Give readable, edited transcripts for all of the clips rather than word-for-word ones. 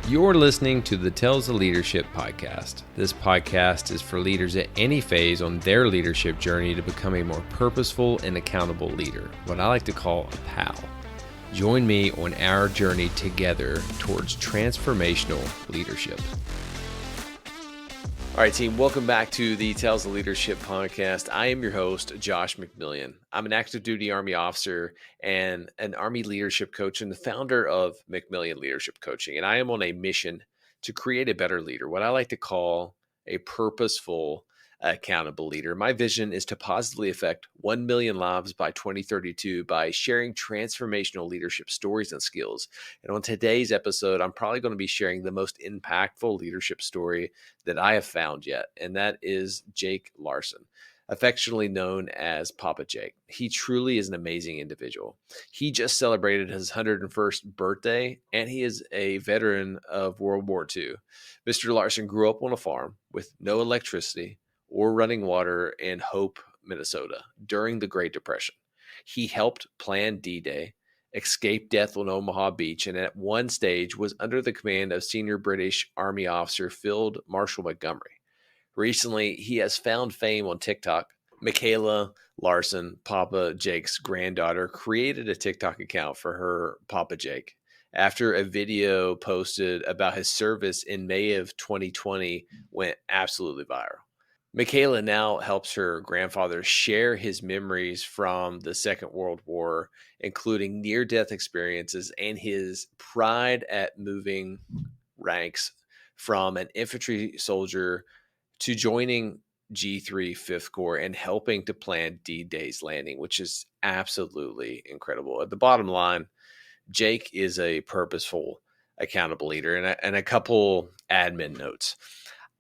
You're listening to the Tales of Leadership podcast. This podcast is for leaders at any phase on their leadership journey to become a more purposeful and accountable leader, what I like to call a pal. Join me on our journey together towards transformational leadership. All right, team, welcome back to the Tales of Leadership podcast. I am your host, Josh McMillian. I'm an active duty Army officer and an Army leadership coach and the founder of McMillian Leadership Coaching. And I am on a mission to create a better leader, what I like to call a purposeful, accountable leader. My vision is to positively affect 1 million lives by 2032 by sharing transformational leadership stories and skills. And on today's episode, I'm probably going to be sharing the most impactful leadership story that I have found yet, and that is Jake Larson, affectionately known as Papa Jake. He truly is an amazing individual. He just celebrated his 101st birthday, and he is a veteran of World War II. Mr. Larson grew up on a farm with no electricity or running water in Hope, Minnesota during the Great Depression. He helped plan D-Day, escaped death on Omaha Beach, and at one stage was under the command of senior British Army officer Field Marshal Montgomery. Recently, he has found fame on TikTok. Michaela Larson, Papa Jake's granddaughter, created a TikTok account for her Papa Jake after a video posted about his service in May of 2020 went absolutely viral. Michaela now helps her grandfather share his memories from the Second World War, including near-death experiences and his pride at moving ranks from an infantry soldier to joining G3 5th Corps and helping to plan D-Day's landing, which is absolutely incredible. At the bottom line, Jake is a purposeful, accountable leader. And a couple admin notes.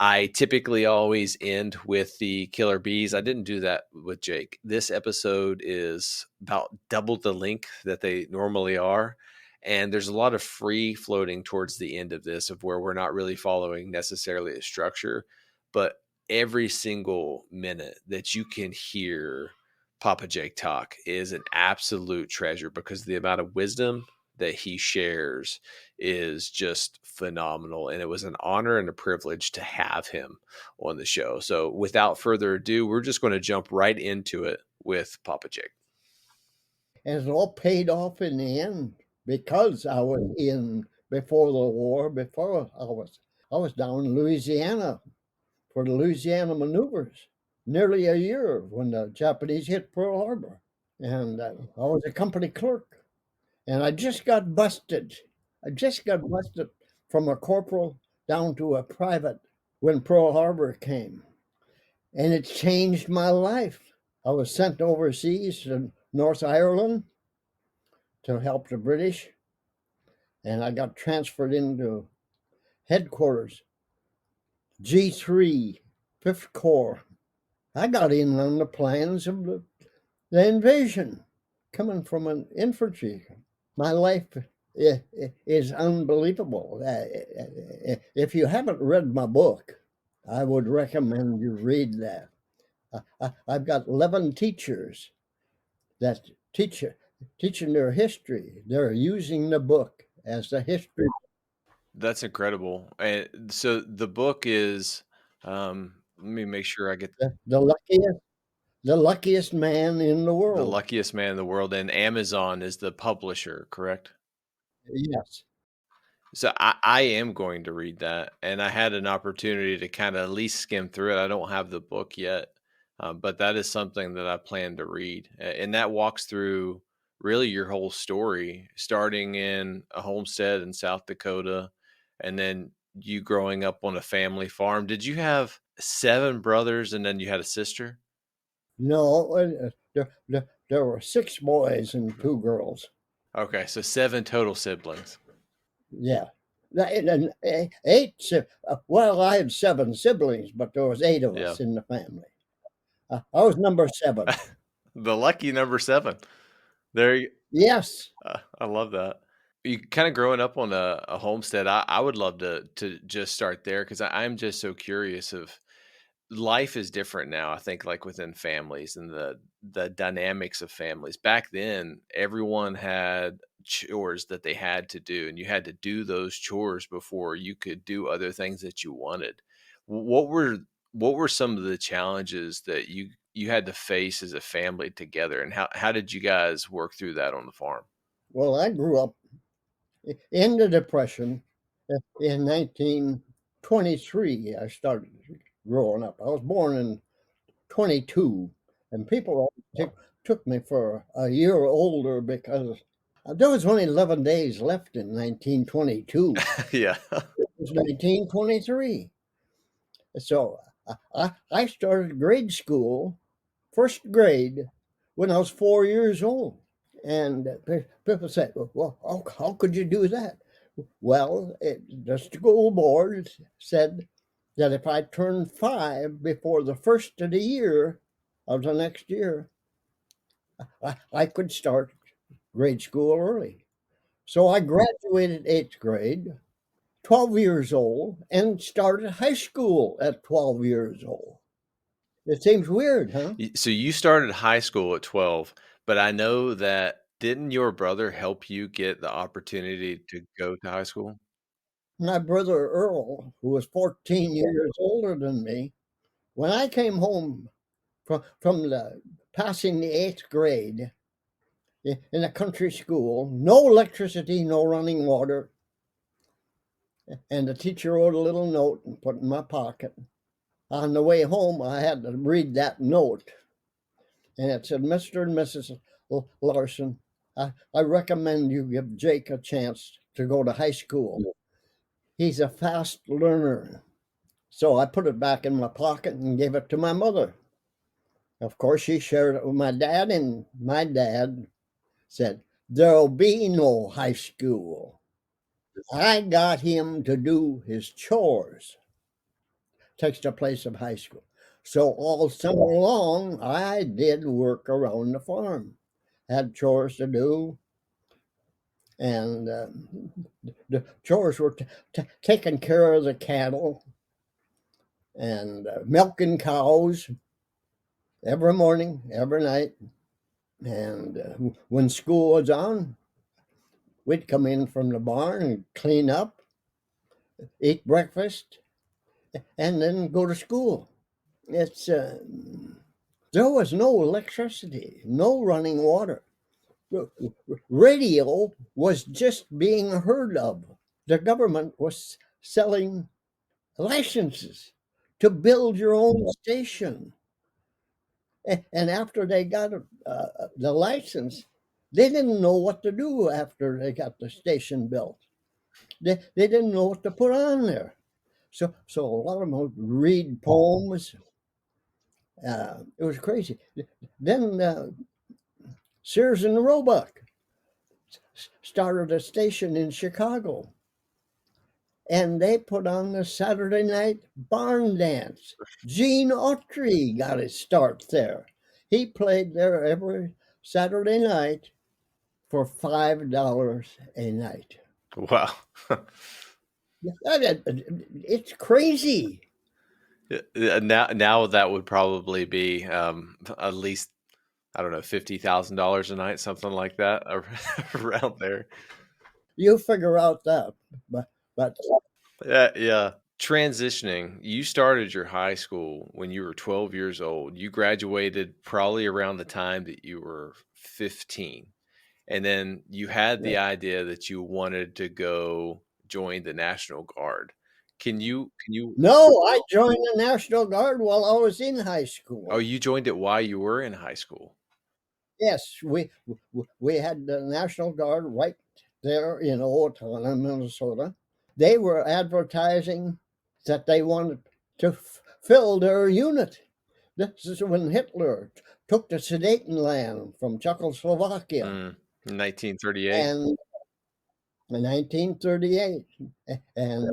I typically always end with the killer bees. I didn't do that with Jake. This episode is about double the length that they normally are. And there's a lot of free floating towards the end of this of where we're not really following necessarily a structure, but every single minute that you can hear Papa Jake talk is an absolute treasure because the amount of wisdom that he shares is just phenomenal. And it was an honor and a privilege to have him on the show. So without further ado, we're just going to jump right into it with Papa Jake. And it all paid off in the end because I was in before the war, before I was down in Louisiana for the Louisiana maneuvers, nearly a year when the Japanese hit Pearl Harbor. And I was a company clerk. And I just got busted. From a corporal down to a private when Pearl Harbor came. And it changed my life. I was sent overseas to North Ireland to help the British. And I got transferred into headquarters, G3, 5th Corps. I got in on the plans of the invasion, coming from an infantry. My life is unbelievable. If you haven't read my book, I would recommend you read that. I've got 11 teachers that teaching their history. They're using the book as the history. That's incredible. And so the book is, let me make sure I get The luckiest man in the world. The Luckiest Man in the World, and Amazon is the publisher, correct? Yes. So I am going to read that, and I had an opportunity to kind of at least skim through it. I don't have the book yet, but that is something that I plan to read, and that walks through really your whole story, starting in a homestead in South Dakota, and then you growing up on a family farm. Did you have 7 brothers, and then you had a sister? No, there were 6 boys and 2 girls. Okay, so 7 total siblings. Yeah. And 8, well, I had 7 siblings, but there was 8 of us in the family. I was number 7. The lucky number 7. There you Yes. I love that. You kind of growing up on a homestead. I would love to just start there because I'm just so curious of life is different now. I think like within families and the dynamics of families. Back then, everyone had chores that they had to do, and you had to do those chores before you could do other things that you wanted. What were some of the challenges that you had to face as a family together, and how did you guys work through that on the farm? Well, I grew up in the Depression. In 1923, I started growing up. I was born in 22, and people took me for a year older because there was only 11 days left in 1922. Yeah. It was 1923. So I started grade school, first grade, when I was 4 years old. And people say, well, how could you do that? Well, the school board said that if I turned 5 before the first of the year of the next year, I could start grade school early. So I graduated 8th grade, 12 years old, and started high school at 12 years old. It seems weird, huh? So you started high school at 12, but I know that didn't your brother help you get the opportunity to go to high school? My brother Earl, who was 14 years older than me, when I came home from passing the 8th grade in a country school, no electricity, no running water, and the teacher wrote a little note and put it in my pocket. On the way home, I had to read that note, and it said, Mr. and Mrs. Larson, I recommend you give Jake a chance to go to high school. He's a fast learner. So I put it back in my pocket and gave it to my mother. Of course, she shared it with my dad, and my dad said, there'll be no high school. I got him to do his chores, takes the place of high school. So all summer long, I did work around the farm, had chores to do, and the chores were taking care of the cattle and milking cows every morning, every night. And when school was on, we'd come in from the barn and clean up, eat breakfast, and then go to school. It's there was no electricity, no running water. Radio was just being heard of. The government was selling licenses to build your own station. And after they got the license, they didn't know what to do after they got the station built. They didn't know what to put on there. So a lot of them would read poems. It was crazy. Then Sears and Roebuck started a station in Chicago, and they put on the Saturday night barn dance. Gene Autry got his start there. He played there every Saturday night for $5 a night. Wow. It's crazy. Now that would probably be at least, I don't know, $50,000 a night, something like that, around there. You figure out that, but Yeah, yeah. Transitioning, you started your high school when you were 12 years old. You graduated probably around the time that you were 15. And then you had the idea that you wanted to go join the National Guard. Can you no, I joined the National Guard while I was in high Oh, school. you joined it while you were in high school. Yes, we had the National Guard right there in Owatonna, Minnesota. They were advertising that they wanted to fill their unit. This is when Hitler took the Sudetenland from Czechoslovakia, Mm, 1938. and in 1938, and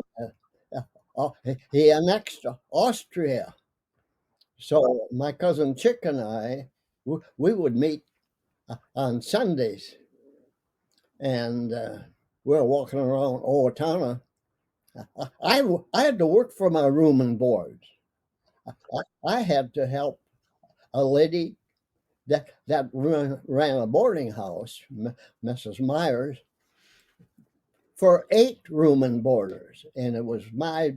he annexed Austria. So my cousin Chick and I, we would meet on Sundays, and we were walking around Owatonna. I had to work for my room and board. I had to help a lady that ran a boarding house, Mrs. Myers. for 8 room and boarders. And it was my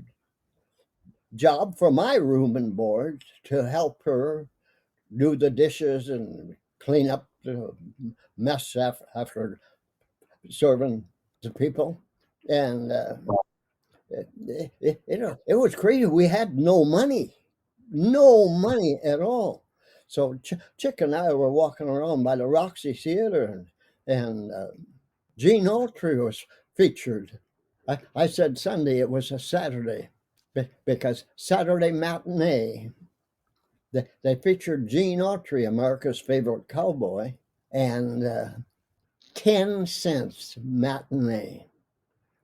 job for my room and board to help her do the dishes and clean up the mess after serving the people. And it was crazy. We had no money at all. So Chick and I were walking around by the Roxy Theater, and Gene Autry was featured. I said Sunday, it was a Saturday, because Saturday matinee, they featured Gene Autry, America's favorite cowboy, and 10 cents matinee.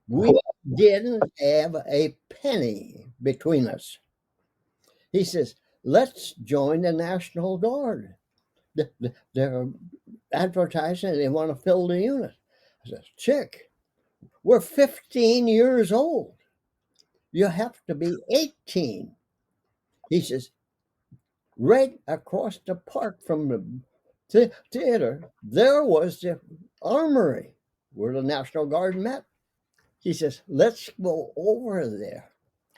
We didn't have a penny between us. He says, let's join the National Guard. They're advertising, they want to fill the unit. I said, Chick, we're 15 years old. You have to be 18. He says, right across the park from the theater, there was the armory where the National Guard met. He says, let's go over there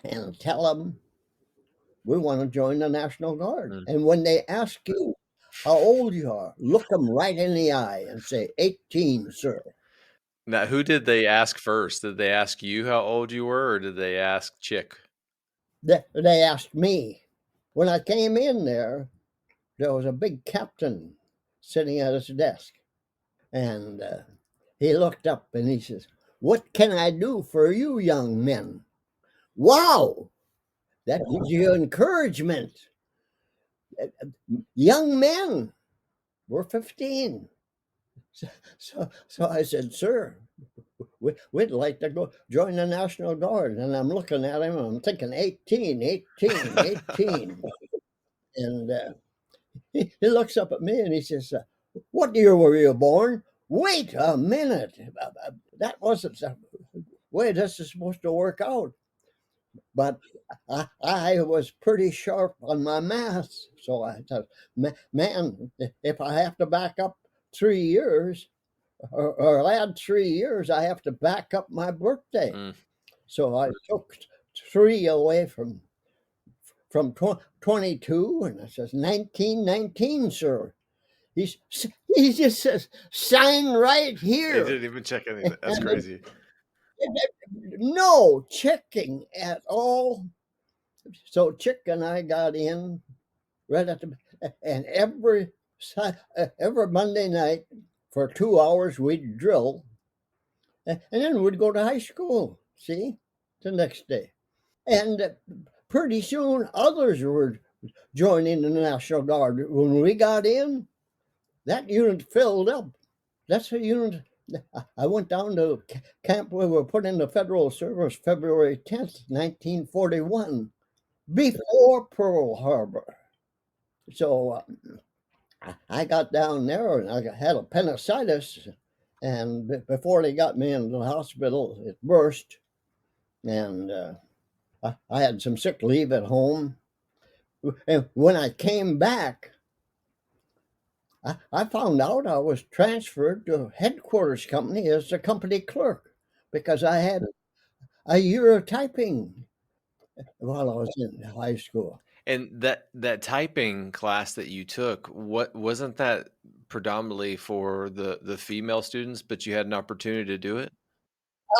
and tell them we want to join the National Guard. Mm. And when they ask you how old you are, look them right in the eye and say, 18, sir. Now, who did they ask first? Did they ask you how old you were, or did they ask Chick? They asked me. When I came in there was a big captain sitting at his desk. And he looked up and he says, what can I do for you young men? Wow! That gives you encouragement. Young men, we're 15. So I said, sir, we'd like to go join the National Guard. And I'm looking at him and I'm thinking 18. And he looks up at me and he says, what year were you born? Wait a minute. That wasn't the way this is supposed to work out. But I was pretty sharp on my math. So I thought, man, if I have to back up 3 years or add 3 years, I have to back up my birthday. Mm. So I took 3 away from 22, and I says, 1919, sir. He just says, sign right They here. didn't even check anything. That's crazy. No checking at all. So Chick and I got in right at and every Monday night for 2 hours we'd drill, and then we'd go to high school. See, the next day, and pretty soon others were joining the National Guard. When we got in, that unit filled up. That's a unit. I went down to camp. We were put into federal service February 10th, 1941, before Pearl Harbor. So I got down there and I had appendicitis, and before they got me into the hospital, it burst, and I had some sick leave at home. And when I came back, I found out I was transferred to headquarters company as a company clerk because I had a year of typing while I was in high school. And that typing class that you took, what wasn't that predominantly for the female students, but you had an opportunity to do it?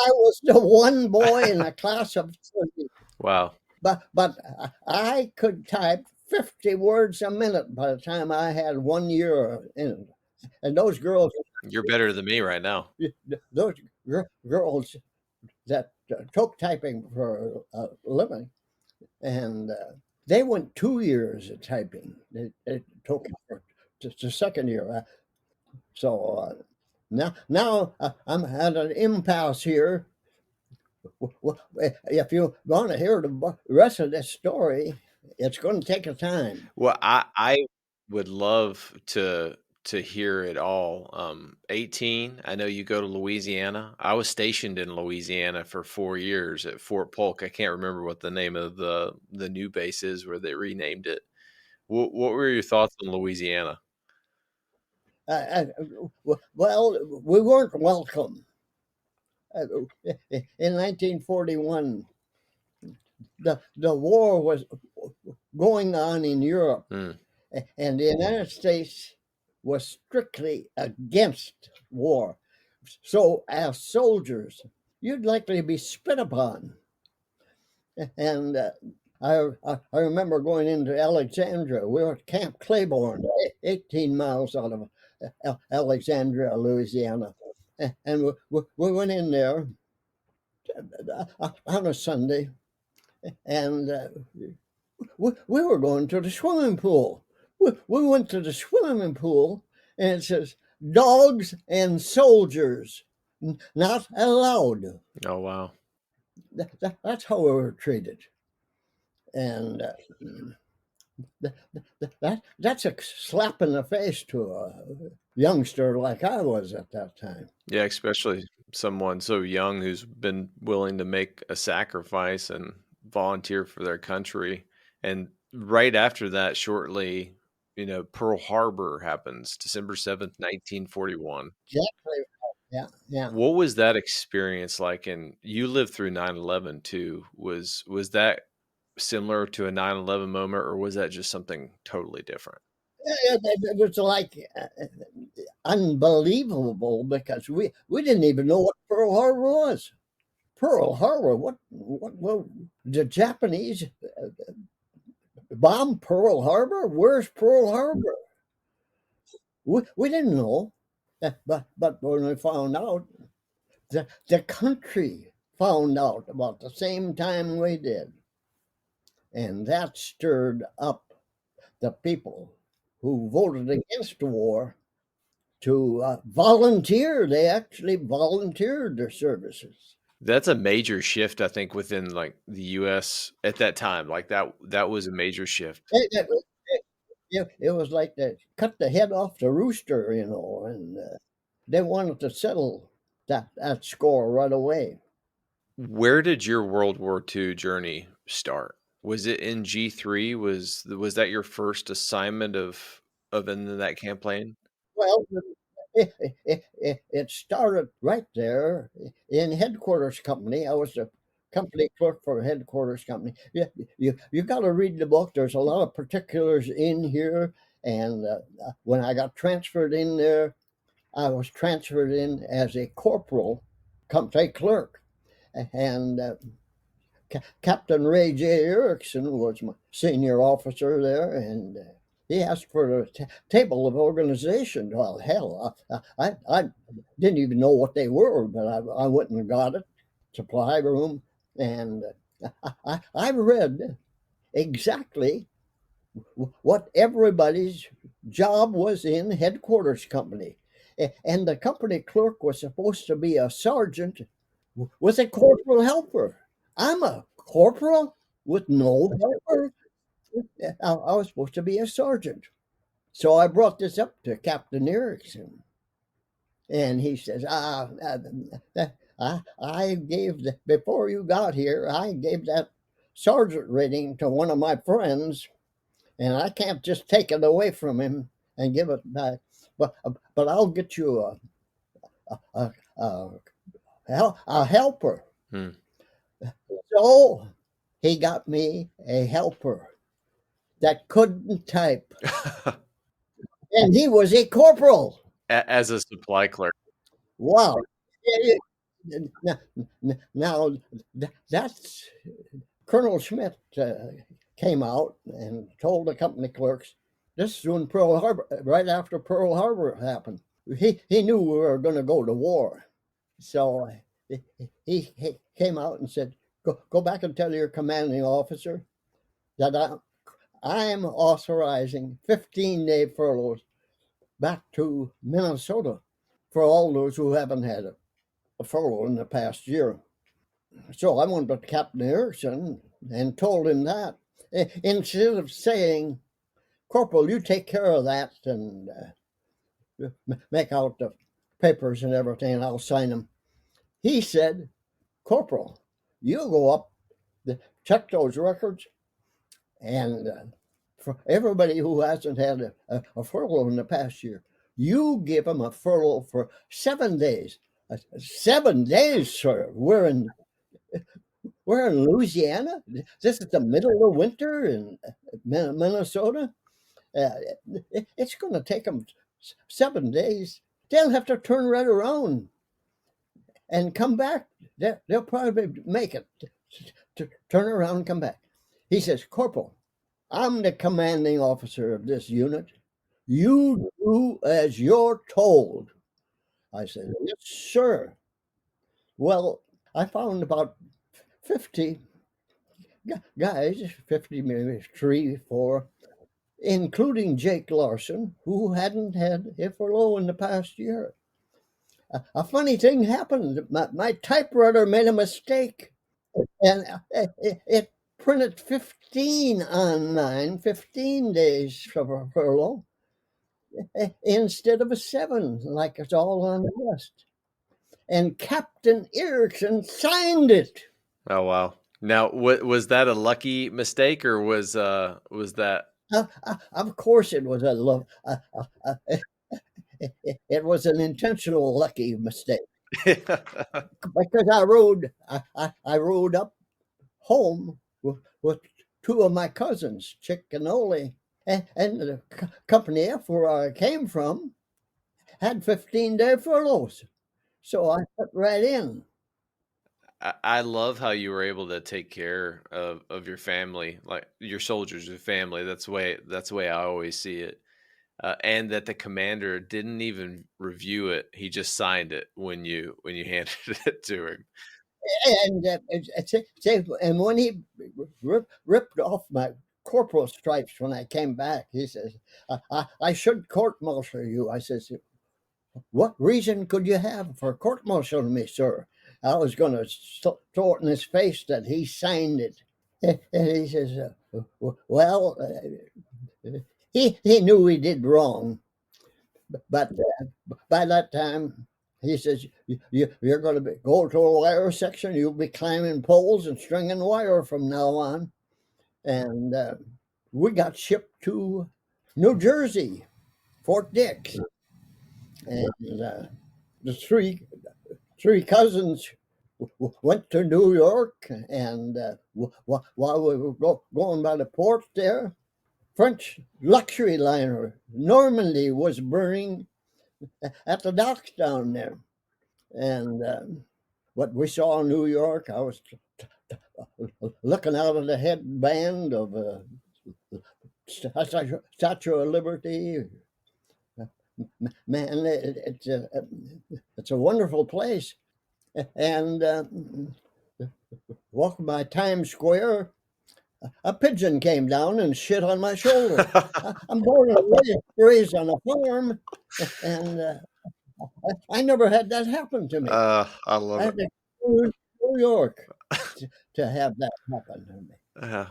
I was the one boy in a class of 30. Wow. But I could type 50 words a minute by the time I had 1 year in it. And those girls, You're better than me right now. those girls that took typing for a living, and they went 2 years of typing. It took for the second year. So now I'm at an impasse here. If you want to hear the rest of this story, it's going to take a time. Well, I would love to hear it all. 18, I know you go to Louisiana. I was stationed in Louisiana for 4 years at Fort Polk. I can't remember what the name of the new base is where they renamed it. What were your thoughts on Louisiana? Well, we weren't welcome. in 1941, the war was going on in Europe, and the United States was strictly against war. So, as soldiers, you'd likely be spit upon. And I remember going into Alexandria. We were at Camp Claiborne, 18 miles out of Alexandria, Louisiana. And we went in there on a Sunday, and we were going to the swimming pool. We went to the swimming pool, and it says, dogs and soldiers not allowed. Oh, wow. That's how we were treated. And that's a slap in the face to a youngster like I was at that time. Yeah, especially someone so young who's been willing to make a sacrifice and volunteer for their country. And right after that, shortly, Pearl Harbor happens, December 7th, 1941. Exactly. Yeah. What was that experience like? And you lived through 9/11 too. Was that similar to a 9/11 moment, or was that just something totally different? It was like unbelievable because we didn't even know what Pearl Harbor was. Pearl Harbor, what the Japanese bombed Pearl Harbor? Where's Pearl Harbor? We didn't know. But when we found out, the country found out about the same time we did. And that stirred up the people who voted against the war to volunteer. They actually volunteered their services. That's a major shift, I think, within like the U.S. at that time. Like that was a major shift. It was like they cut the head off the rooster, and they wanted to settle that score right away. Where did your World War II journey start? Was it in G3? Was that your first assignment of in that campaign? Well, it started right there in headquarters company. I was a company clerk for a headquarters company. You got to read the book. There's a lot of particulars in here. And when I got transferred in there, I was transferred in as a corporal, company clerk. And Captain Ray J. Erickson was my senior officer there, and he asked for a table of organization. Well, hell, I didn't even know what they were, but I went and got it, supply room, and I read exactly what everybody's job was in headquarters company. And the company clerk was supposed to be a sergeant with a corporal helper. I'm a corporal with no helper. I was supposed to be a sergeant. So I brought this up to Captain Erickson. And he says, I gave, before you got here, I gave that sergeant rating to one of my friends, and I can't just take it away from him and give it back. But I'll get you a helper. So he got me a helper that couldn't type. And he was a corporal. As a supply clerk. Wow. Now that's Colonel Schmidt came out and told the company clerks, this is when Pearl Harbor, right after Pearl Harbor happened. He knew we were going to go to war. So he came out and said, go back and tell your commanding officer that I'm authorizing 15-day furloughs back to Minnesota for all those who haven't had a furlough in the past year. So I went to Captain Erickson and told him that. Instead of saying, Corporal, you take care of that and make out the papers and everything, and I'll sign them. He said, Corporal, you go up, check those records, and for everybody who hasn't had a, a, furlough in the past year, you give them a furlough for 7 days. 7 days, sir. We're in Louisiana. This is the middle of winter in Minnesota. Uh, it's going to take them 7 days. They'll have to turn right around and come back. They'll probably make it to turn around and come back. He says, Corporal, I'm the commanding officer of this unit. You do as you're told. I said, yes, sir. Well, I found about 50 guys, 50, maybe 3, 4, including Jake Larson, who hadn't had a furlough in the past year. A funny thing happened. My typewriter made a mistake, and it printed 15 on mine, 15 days for furlough, instead of a 7, like it's all on the rest. And Captain Erickson signed it. Oh wow! Now, was that a lucky mistake, or was that? Of course, it was a love. It was an intentional lucky mistake because I rode up home with 2 of my cousins, Chick and Ole, and the company F where I came from had 15-day furloughs, so I put right in. I love how you were able to take care of your family, like your soldiers, your family. That's the way I always see it. And that the commander didn't even review it; he just signed it when you handed it to him. And and when he ripped off my corporal stripes when I came back, he says, I should court martial you. I says, what reason could you have for court martialing me, sir? I was going to throw it in his face that he signed it. And he says, well, he knew he did wrong, but by that time, he says, you're going to go to a wire section. You'll be climbing poles and stringing wire from now on. And we got shipped to New Jersey, Fort Dix. And the three cousins went to New York. And while we were going by the port there, French luxury liner Normandy was burning at the docks down there. And what we saw in New York, I was looking out of the headband of Statue of Liberty. Man, it's a wonderful place. And walking by Times Square, a pigeon came down and shit on my shoulder. I'm born and raised on a farm, and I never had that happen to me. I love I it. had to go to New York to have that happen to me.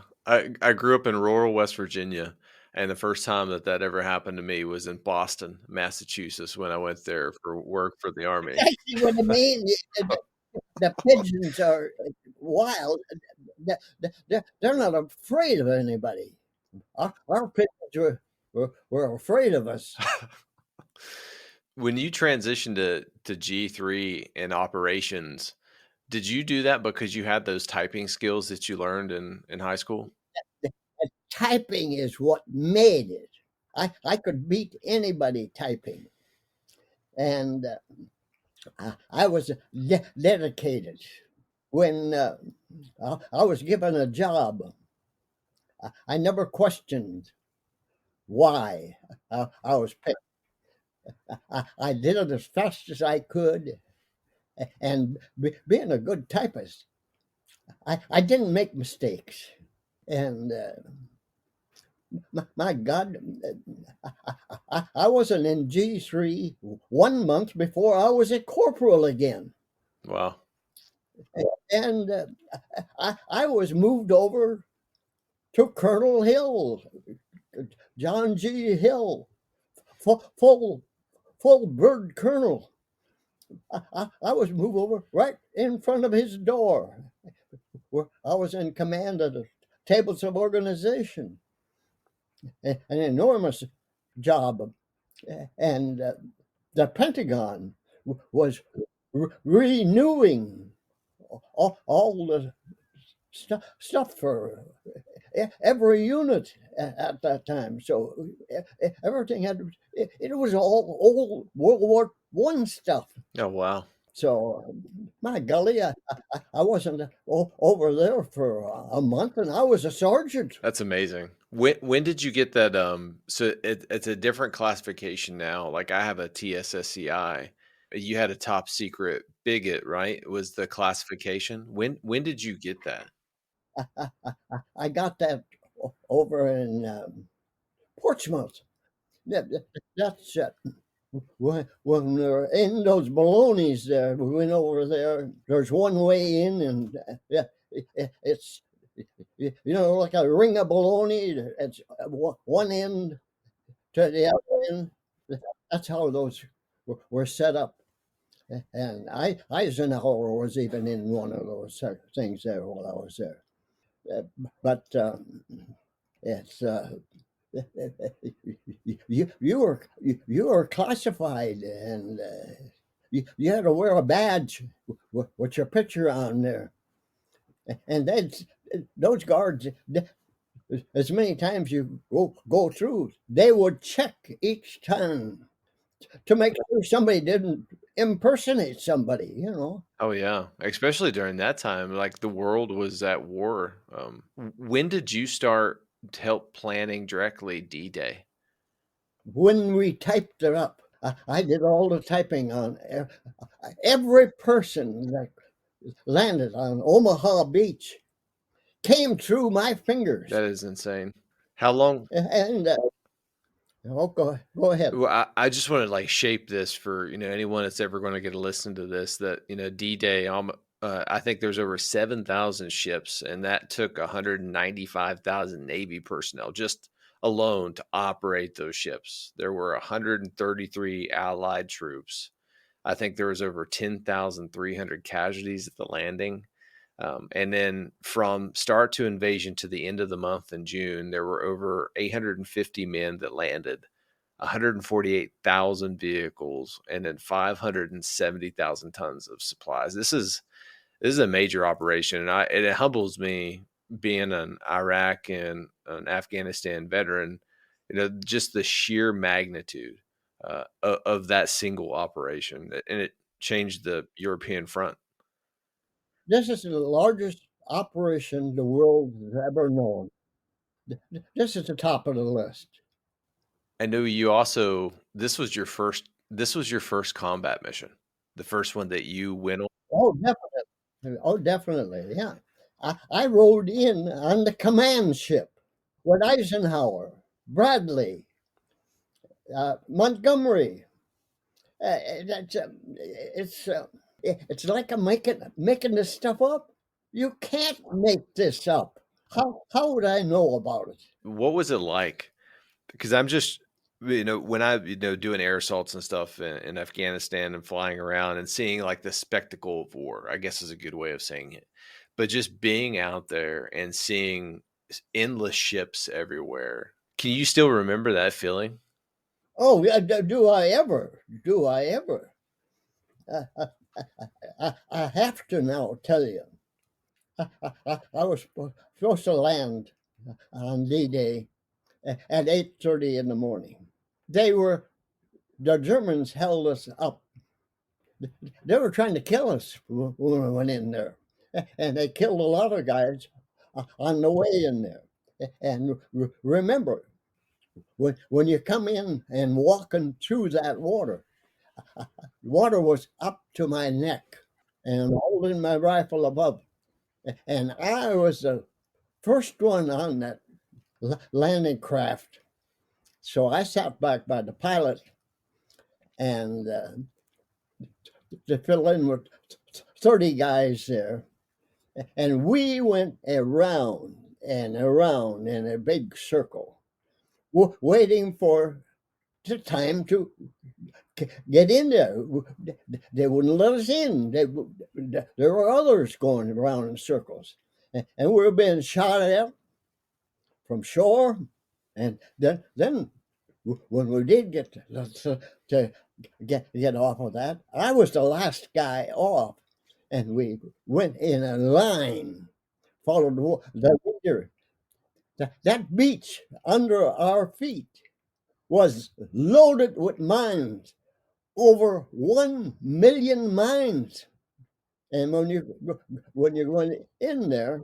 I grew up in rural West Virginia, and the first time that ever happened to me was in Boston, Massachusetts, when I went there for work for the Army. I see what I mean. The pigeons are wild. They're not afraid of anybody. Our pigeons were afraid of us. When you transitioned to G3 in operations, did you do that because you had those typing skills that you learned in high school? Typing is what made it. I could beat anybody typing. And I was dedicated. When I was given a job, I never questioned why I was picked. I did it as fast as I could. And being a good typist, I didn't make mistakes. And my God, I wasn't in G3 1 month before I was a corporal again. Wow. And I was moved over to Colonel Hill, John G. Hill, full bird colonel. I was moved over right in front of his door, where I was in command of the tables of organization, an enormous job. And the Pentagon was renewing all the stuff for every unit at that time. So everything it was all old World War I stuff. Oh, wow. So my golly, I wasn't over there for a month, and I was a sergeant. That's amazing. When did you get that? So it's a different classification now. Like I have a TSSCI. You had a top secret bigot, right? Was the classification. When did you get that? I got that over in Portsmouth. That's when we were in those balonies there. We went over there. There's one way in, and yeah, it's like a ring of baloney. It's one end to the other end. That's how those were set up. And Eisenhower was even in one of those things there while I was there. But it's you were classified, and you had to wear a badge with your picture on there, and those guards. As many times you go through, they would check each time to make sure somebody didn't impersonate somebody. Oh yeah, especially during that time, like the world was at war. When did you start to help planning directly D-Day? When we typed it up, I did all the typing on every person that landed on Omaha Beach came through my fingers. That is insane. How long? And go ahead. Well, I just want to like shape this for anyone that's ever going to get to listen to this. That D-Day. I think there's over 7,000 ships, and that took 195,000 Navy personnel just alone to operate those ships. There were 133 Allied troops. I think there was over 10,300 casualties at the landing. And then from start to invasion to the end of the month in June, there were over 850 men that landed, 148,000 vehicles, and then 570,000 tons of supplies. This is a major operation, and it humbles me being an Iraq and an Afghanistan veteran. Just the sheer magnitude of that single operation, and it changed the European front. This is the largest operation the world has ever known. This is the top of the list. I know you also this was your first combat mission. The first one that you went on. Oh, definitely. Oh, definitely. Yeah. I rode in on the command ship with Eisenhower, Bradley, Montgomery. It's like I'm making this stuff up. You can't make this up. How would I know about it? What was it like? Because I'm just when I doing air assaults and stuff in Afghanistan and flying around and seeing like the spectacle of war, I guess is a good way of saying it. But just being out there and seeing endless ships everywhere. Can you still remember that feeling? Oh, yeah, do I ever? Do I ever? I have to now tell you. I was supposed to land on D-Day at 8:30 in the morning. The Germans held us up. They were trying to kill us when we went in there, and they killed a lot of guys on the way in there. And remember, when you come in and walking through that water, water was up to my neck, and holding my rifle above. And I was the first one on that landing craft. So I sat back by the pilot and to fill in with 30 guys there. And we went around and around in a big circle, waiting for the time to get in there. They wouldn't let us in. There were others going around in circles. And we were being shot at from shore. And then when we did get to get off of that. I was the last guy off, and we went in a line, followed the leader. That beach under our feet was loaded with mines, over 1 million mines. And when you're going in there,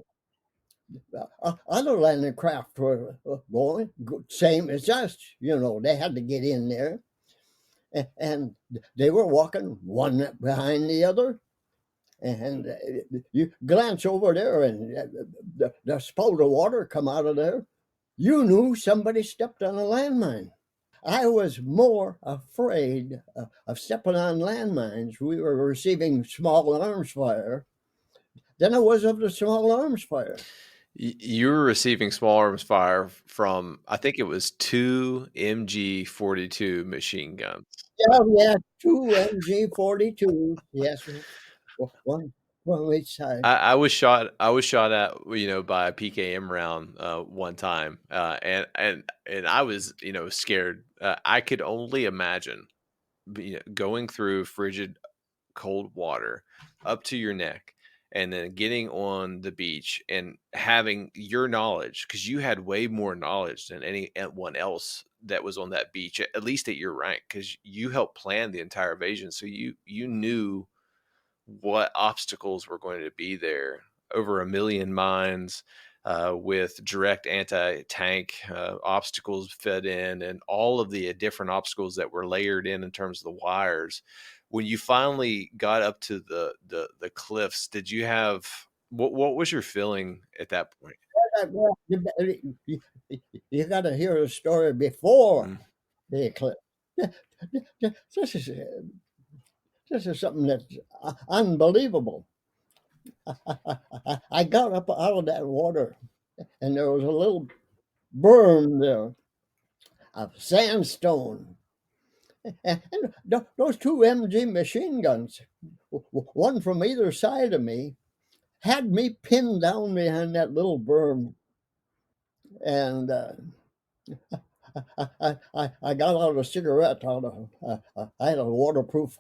other landing craft were going same as us. You know, they had to get in there, and they were walking one behind the other. And you glance over there, and the spout of water come out of there. You knew somebody stepped on a landmine. I was more afraid of stepping on landmines. We were receiving small arms fire than I was of the small arms fire. You were receiving small arms fire from, I think it was 2 MG-42 machine guns. Yeah, we had 2 MG-42s. Yes, one on each side. I was shot. I was shot at, by a PKM round one time, and I was, scared. I could only imagine, going through frigid cold water up to your neck, and then getting on the beach and having your knowledge, because you had way more knowledge than anyone else that was on that beach, at least at your rank, because you helped plan the entire invasion, so you knew what obstacles were going to be there. Over 1 million mines, with direct anti-tank obstacles fed in, and all of the different obstacles that were layered in terms of the wires. When you finally got up to the cliffs, did you have what was your feeling at that point? Well, you got to hear the story before Mm. the eclipse. This is this is something that's unbelievable. I got up out of that water, and there was a little berm there of sandstone. And those 2 MG machine guns, one from either side of me, had me pinned down behind that little berm. And I got out a cigarette out of, I had a waterproof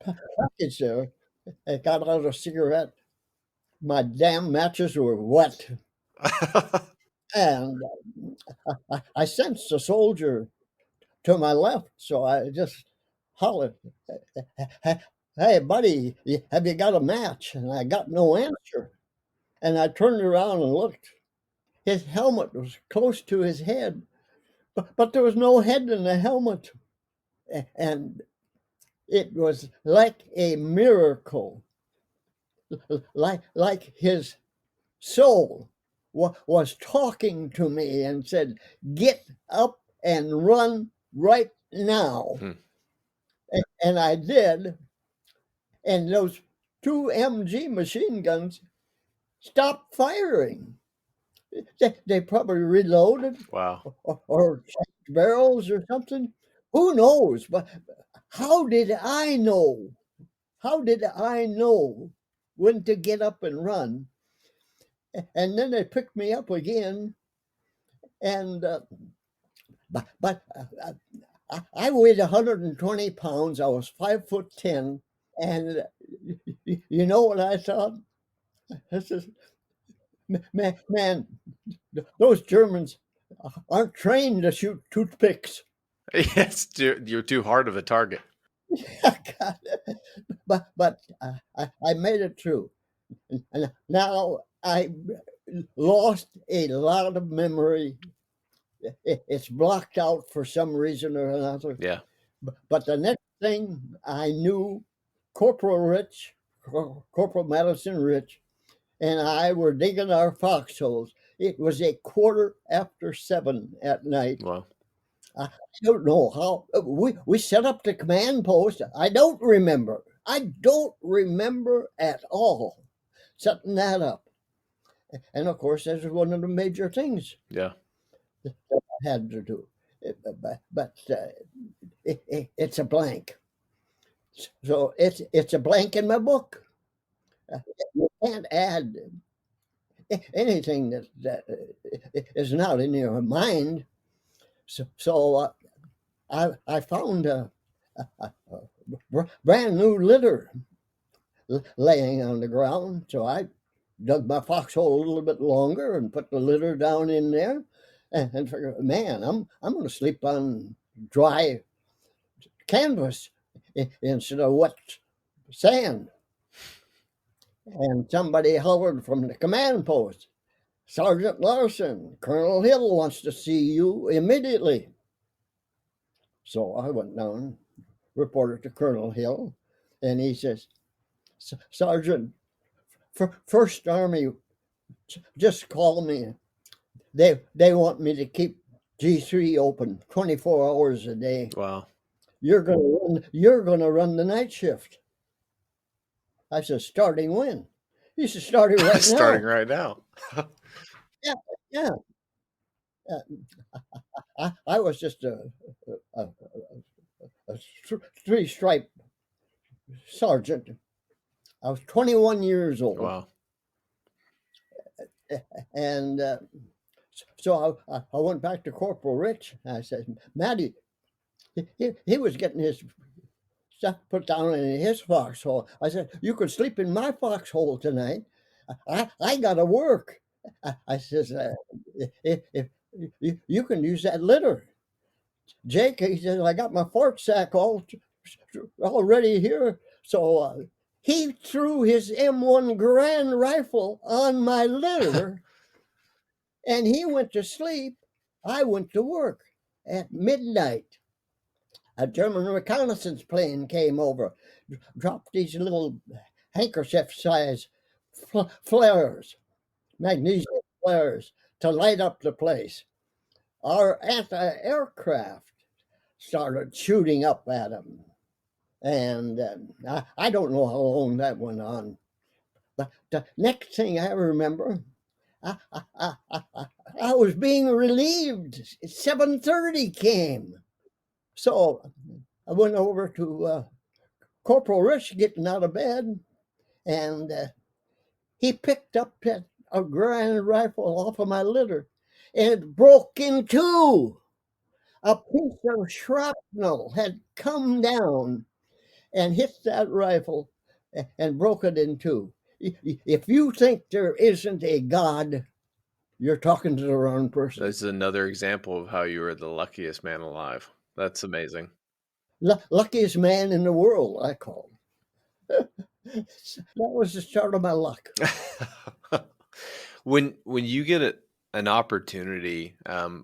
package there. I got out a cigarette. My damn matches were wet. And I sensed a soldier to my left, so I just hollered, "Hey, buddy, have you got a match?" And I got no answer. And I turned around and looked. His helmet was close to his head, but there was no head in the helmet. And it was like a miracle, like his soul was talking to me and said, "Get up and run right now." Hmm. And I did. And those 2 MG machine guns stopped firing. They probably reloaded Wow. or changed barrels or something. Who knows? But how did I know? How did I know when to get up and run? And then they picked me up again. And but I weighed 120 pounds. I was 5'10", and you know what I thought? This is man. Those Germans aren't trained to shoot toothpicks. Yes, you're too hard of a target. But I made it through. And now I lost a lot of memory. It's blocked out for some reason or another. Yeah. But the next thing I knew, Corporal Madison Rich, and I were digging our foxholes. It was a 7:15 at night. Wow. I don't know how we set up the command post. I don't remember. I don't remember at all setting that up. And of course, that's one of the major things Yeah. that I had to do. But it's a blank. So it's a blank in my book. You can't add anything that is not in your mind. So I found brand new litter laying on the ground. So I dug my foxhole a little bit longer and put the litter down in there, and figured, man, I'm going to sleep on dry canvas instead of wet sand. And somebody hollered from the command post, Sergeant Larson, Colonel Hill wants to see you immediately. So I went down, reported to Colonel Hill, and he says, Sergeant, First Army just called me. They want me to keep G3 open 24 hours a day. Wow. You're gonna run the night shift. I said, starting when? He said, starting right Starting now. right now. Yeah, yeah. I was just a three-stripe sergeant. I was 21 years old. Wow. And so I went back to Corporal Rich. And I said, Matty, he was getting his stuff put down in his foxhole. I said, you could sleep in my foxhole tonight. I got to work. I says, if you can use that litter. Jake, he says, I got my fort sack already here. So he threw his M1 Grand rifle on my litter and he went to sleep. I went to work. At midnight, a German reconnaissance plane came over, dropped these little handkerchief-sized flares, magnesium flares, to light up the place. Our anti-aircraft started shooting up at them. And I don't know how long that went on. But the next thing I remember, I was being relieved. 7:30 came. So I went over to Corporal Rich getting out of bed, and he picked up a grand rifle off of my litter, and it broke in two. A piece of shrapnel had come down and hit that rifle and broke it in two. If you think there isn't a God, you're talking to the wrong person. This is another example of how you were the luckiest man alive. That's amazing. Luckiest man in the world, I call him. That was the start of my luck. When you get an opportunity,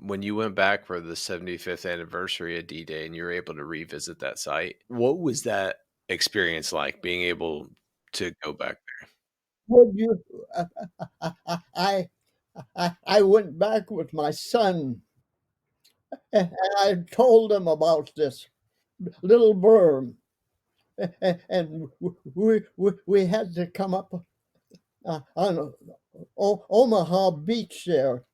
when you went back for the 75th anniversary of D-Day and you were able to revisit that site, what was that experience like, being able to go back there? Would you? I, I went back with my son, and I told him about this little berm, and we had to come up on Omaha Beach there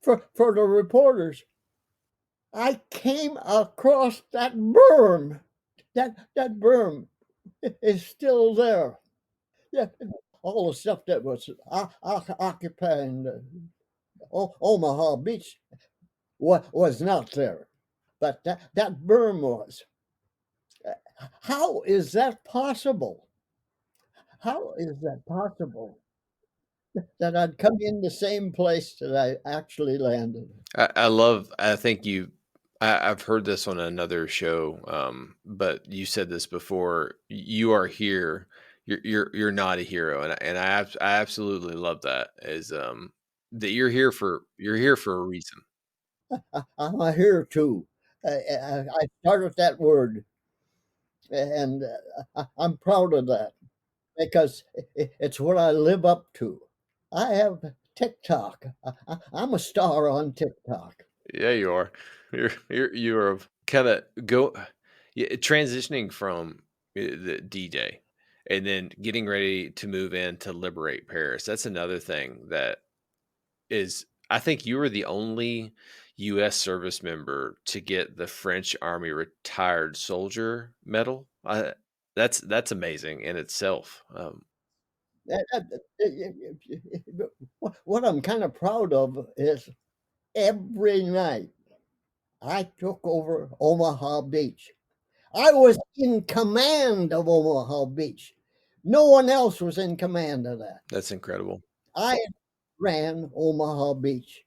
for the reporters. I came across that berm. That berm is still there. Yeah, all the stuff that was occupying Omaha Beach was not there, but that berm was. How is that possible? How is that possible that I'd come in the same place that I actually landed? I think I've heard this on another show, but you said this before. You are here. You're not a hero, and I absolutely love that. That you're here for a reason. I'm here too. I started that word, and I'm proud of that because it's what I live up to. I have TikTok. I'm a star on TikTok. Yeah, you are. You're kind of transitioning from the D-Day and then getting ready to move in to liberate Paris. That's another thing that is, I think you were the only U.S. service member to get the French Army Retired Soldier Medal. That's amazing in itself. What I'm kind of proud of is every night I took over Omaha Beach. I was in command of Omaha Beach. No one else was in command of that. That's incredible. I ran Omaha Beach,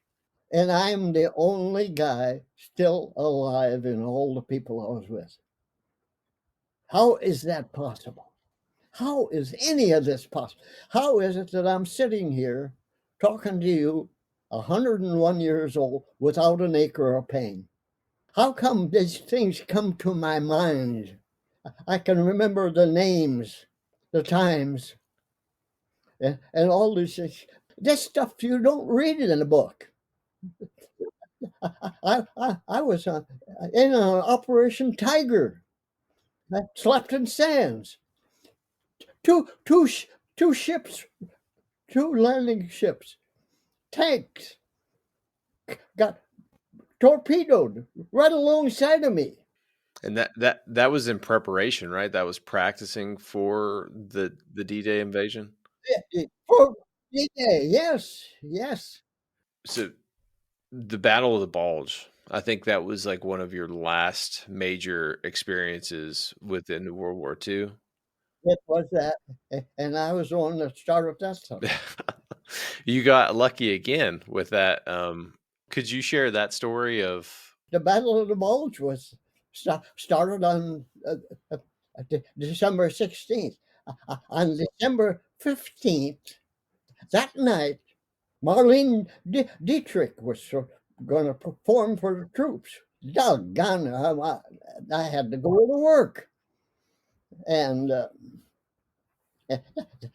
and I'm the only guy still alive in all the people I was with. How is that possible? How is any of this possible? How is it that I'm sitting here talking to you, 101 years old, without an acre of pain? How come these things come to my mind? I can remember the names, the times, and all these things. This stuff you don't read it in a book. I was in an Operation Tiger. I slept in sands. Two, two, two ships, two landing ships, tanks got torpedoed right alongside of me. And that was in preparation, right? That was practicing for the D-Day invasion. For D-Day, yes, yes. So the Battle of the Bulge, I think that was like one of your last major experiences within World War II. It was that, and I was the one that started that stuff. You got lucky again with that. Could you share that story of The Battle of the Bulge was started on December 16th. On December 15th, that night, Marlene Dietrich was going to perform for the troops. Doggone, I had to go to work. And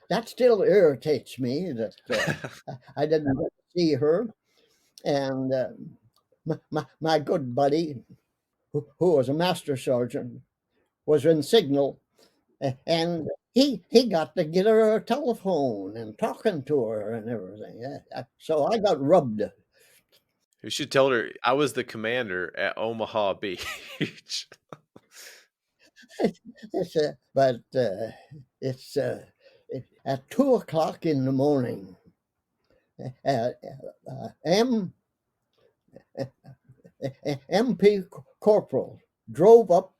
that still irritates me that I didn't get to see her. And my good buddy, who was a master sergeant, was in signal, and he got to get her a telephone and talking to her and everything. So I got rubbed. you should tell her I was the commander at Omaha Beach. But it's at 2 o'clock in the morning. M MP Corporal drove up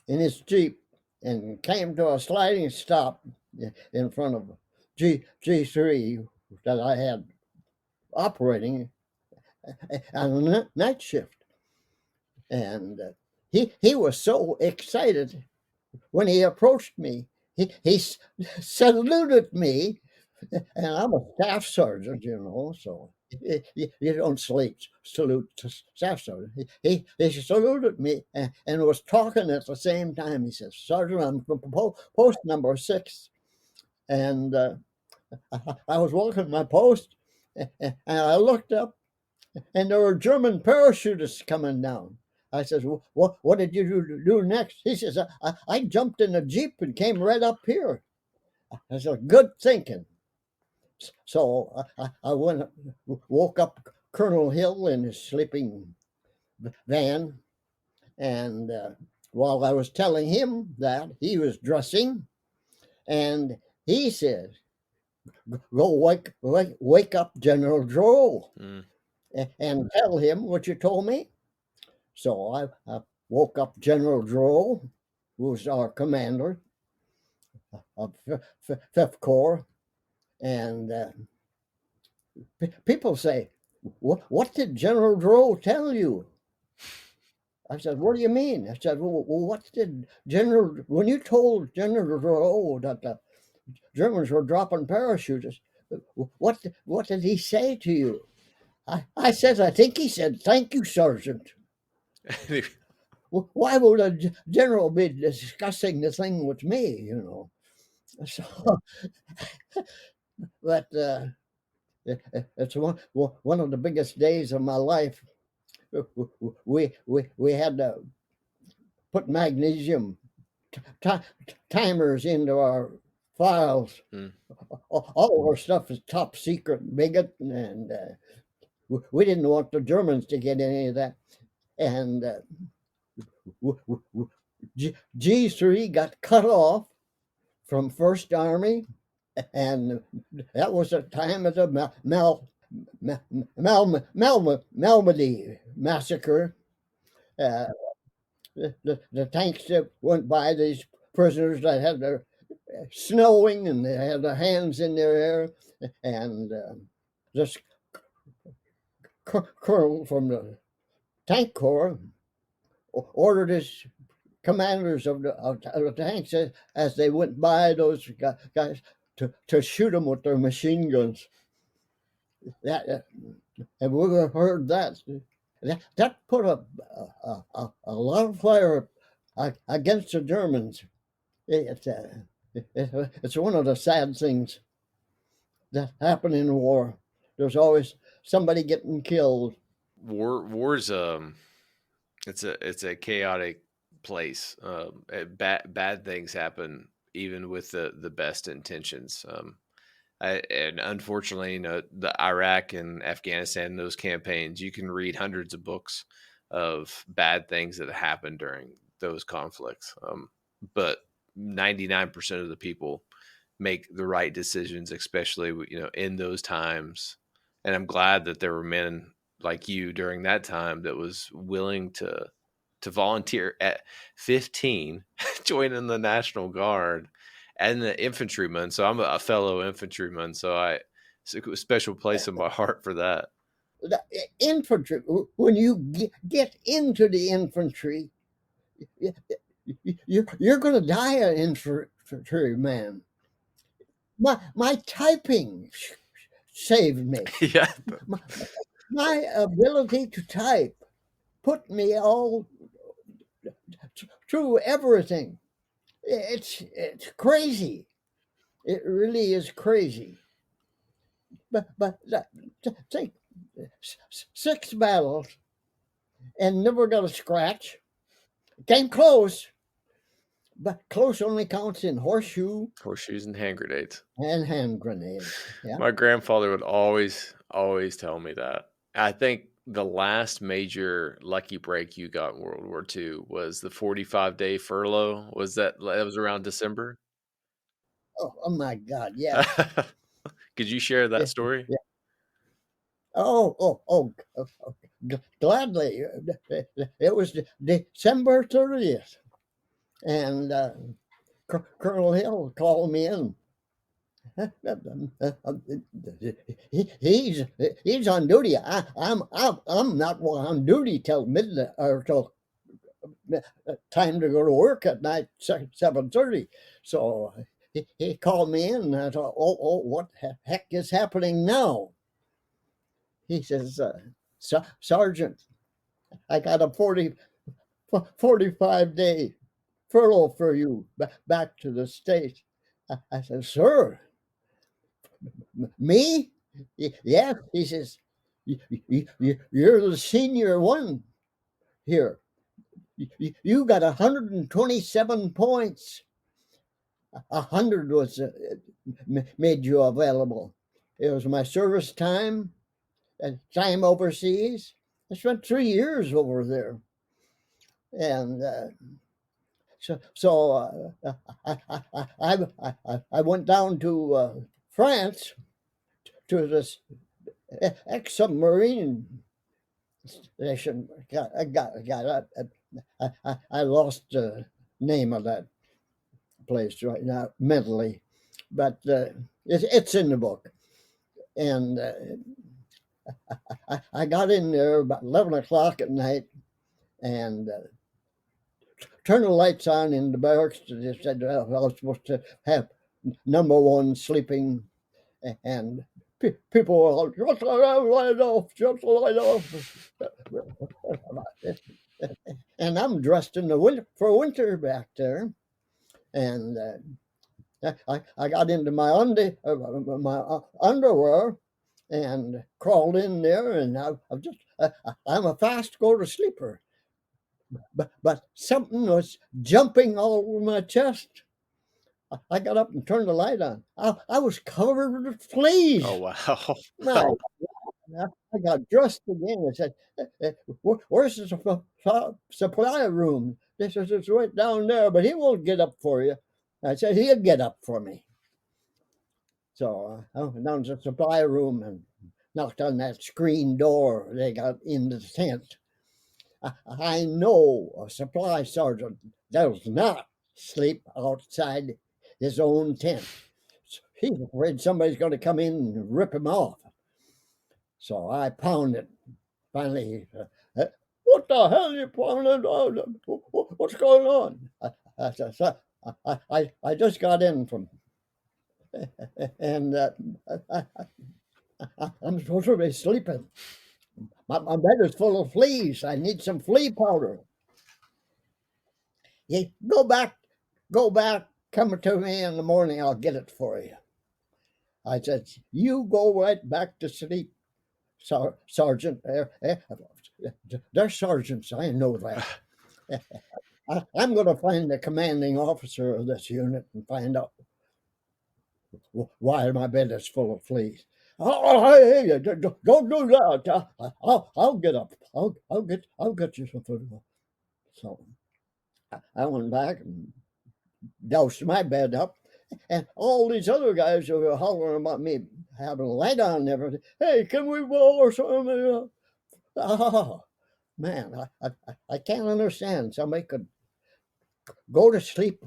in his Jeep and came to a sliding stop in front of G3 that I had operating on a night shift. And he was so excited when he approached me. He saluted me, and I'm a staff sergeant, so you don't salute to staff sergeant. He saluted me and was talking at the same time. He says, "Sergeant, I'm from post number 6," and I was walking my post, and I looked up, and there were German parachutists coming down. I says, "What did you do next?" He says, "I jumped in a Jeep and came right up here." I said, "Good thinking." So I woke up Colonel Hill in his sleeping van, and while I was telling him that, he was dressing, and he said, "Go wake up General Dro and tell him what you told me." So I woke up General Dro, who was our commander of Fifth Corps, and people say, "What did General Dro tell you?" I said, "What do you mean?" I said, "Well, what did when you told General Dro that the Germans were dropping parachutes, what did he say to you?" I said, "I think he said, 'Thank you, Sergeant.'" Why would a general be discussing the thing with me, So, but it's one of the biggest days of my life. We had to put magnesium timers into our files. All of our stuff is top secret, bigot, and we didn't want the Germans to get any of that. And G3 got cut off from First Army, and that was the time of the Malmedy massacre. the tanks that went by, these prisoners that had their snowing and they had their hands in their hair, and this colonel from the tank corps ordered his commanders of the tanks as they went by those guys to shoot them with their machine guns. That and we heard that. That put a lot of fire against the Germans. It's one of the sad things that happen in war. There's always somebody getting killed. War's it's a chaotic place. Bad things happen even with the best intentions. And unfortunately, the Iraq and Afghanistan, those campaigns, you can read hundreds of books of bad things that happened during those conflicts. But 99% of the people make the right decisions, especially, in those times. And I'm glad that there were men like you during that time that was willing to volunteer at 15, joining the National Guard and the infantryman. So I'm a fellow infantryman. So it's a special place in my heart for that. The infantry, when you get into the infantry, you're going to die an infantryman. My typing saved me. Yeah. My ability to type put me all through everything. It's crazy. It really is crazy. But think 6 battles and never got a scratch. Came close, but close only counts in Horseshoes and hand grenades. and hand grenades. Yeah. My grandfather would always tell me that. I think the last major lucky break you got in World War II was the 45-day furlough. That was around December? Oh my God. Yeah. Could you share that story? Yeah. Oh, gladly. It was December 30th. And Colonel Hill called me in. He's on duty. I'm not on duty till midnight or till time to go to work at night, 7:30. So he called me in, and I thought, oh, what the heck is happening now? He says, Sergeant, I got a 45-day furlough for you back to the States. I said, sir, me? Yeah. He says, you're the senior one here. You got 127 points. 100 was made you available. It was my service time and time overseas. I spent 3 years over there. And I went down to France to this ex-submarine station. I lost the name of that place right now mentally, but it's in the book. And I got in there about 11 o'clock at night and turned the lights on in the barracks. They said I was supposed to have number one sleeping, and people were all, just the light off, just the light off. And I'm dressed in the winter for winter back there. And I got into my underwear and crawled in there, and I'm a fast go to sleeper. But something was jumping all over my chest. I got up and turned the light on. I was covered with fleas. Oh, wow. No, I got dressed again. I said, where's the supply room? They said, it's right down there, but he won't get up for you. I said, he'll get up for me. So I went down to the supply room and knocked on that screen door they got in the tent. I know a supply sergeant does not sleep outside his own tent. He's afraid somebody's going to come in and rip him off. So I pounded. Finally, what the hell are you pounding? What's going on? I just got in from, and I'm supposed to be sleeping. My bed is full of fleas. I need some flea powder. You go back, come to me in the morning. I'll get it for you. I said, you go right back to sleep, Sergeant. They're sergeants. I know that. I'm going to find the commanding officer of this unit and find out why my bed is full of fleas. Oh, hey, don't do that. I'll get up. I'll get you some food. So I went back and doused my bed up, and all these other guys were hollering about me having a light on and everything. Hey, can we blow or something? Oh, man, I can't understand. Somebody could go to sleep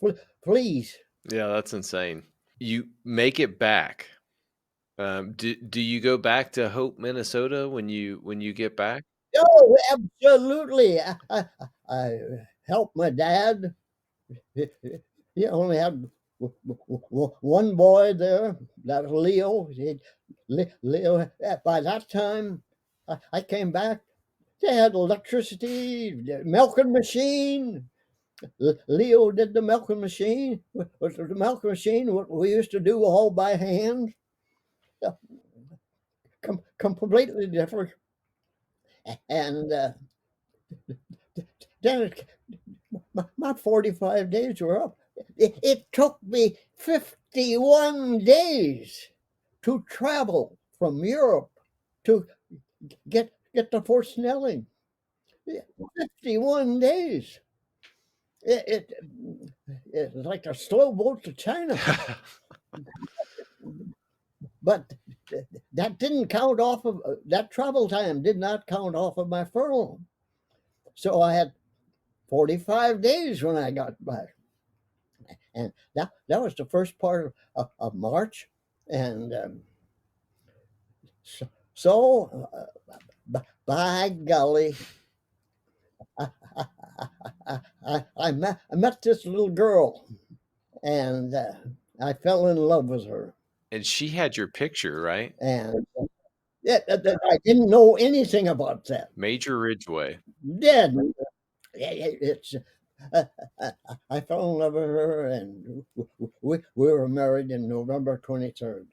with fleas. Yeah, that's insane. You make it back. Do you go back to Hope, Minnesota when you get back? Oh, absolutely. I helped my dad. He only had one boy there. That was Leo. Leo. By that time, I came back. They had electricity, the milking machine. Leo did the milking machine. The milking machine, what we used to do all by hand, completely different. And then my 45 days were up. It took me 51 days to travel from Europe to get to Fort Snelling. 51 days. It, it's like a slow boat to China. But that didn't count off of that travel time, did not count off of my furlough. So I had 45 days when I got back. And that was the first part of March. And by golly, I met this little girl, and I fell in love with her. And she had your picture, right? And I didn't know anything about that. Major Ridgeway. Dead. It's I fell in love with her, and we were married in November 23rd.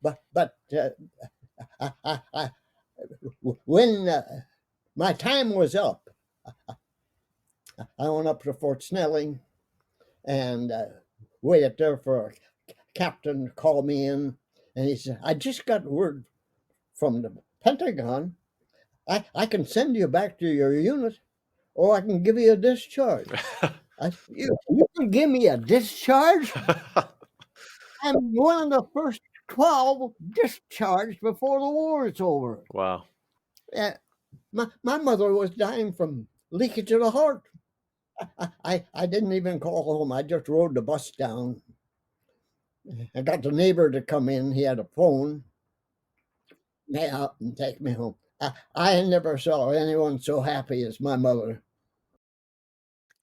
But when my time was up, I went up to Fort Snelling and waited there for a captain to call me in, and he said, "I just got word from the Pentagon. I can send you back to your unit, or I can give you a discharge." You can give me a discharge? I'm one of the first 12 discharged before the war is over. Wow. My mother was dying from leakage of the heart. I didn't even call home. I just rode the bus down. I got the neighbor to come in. He had a phone. Yeah, and take me home. I never saw anyone so happy as my mother.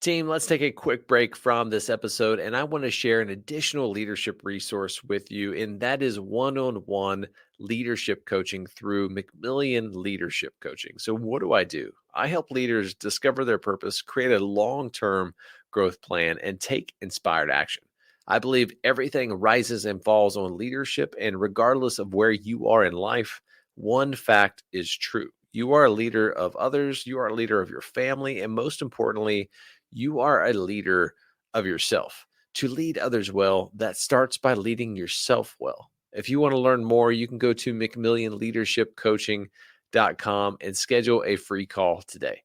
Team, let's take a quick break from this episode, and I want to share an additional leadership resource with you, and that is one-on-one leadership coaching through McMillian Leadership Coaching. So, what do? I help leaders discover their purpose, create a long-term growth plan, and take inspired action. I believe everything rises and falls on leadership, and regardless of where you are in life, one fact is true. You are a leader of others, you are a leader of your family, and most importantly, you are a leader of yourself. To lead others well, that starts by leading yourself well. If you want to learn more, you can go to McMillionLeadershipCoaching.com and schedule a free call today.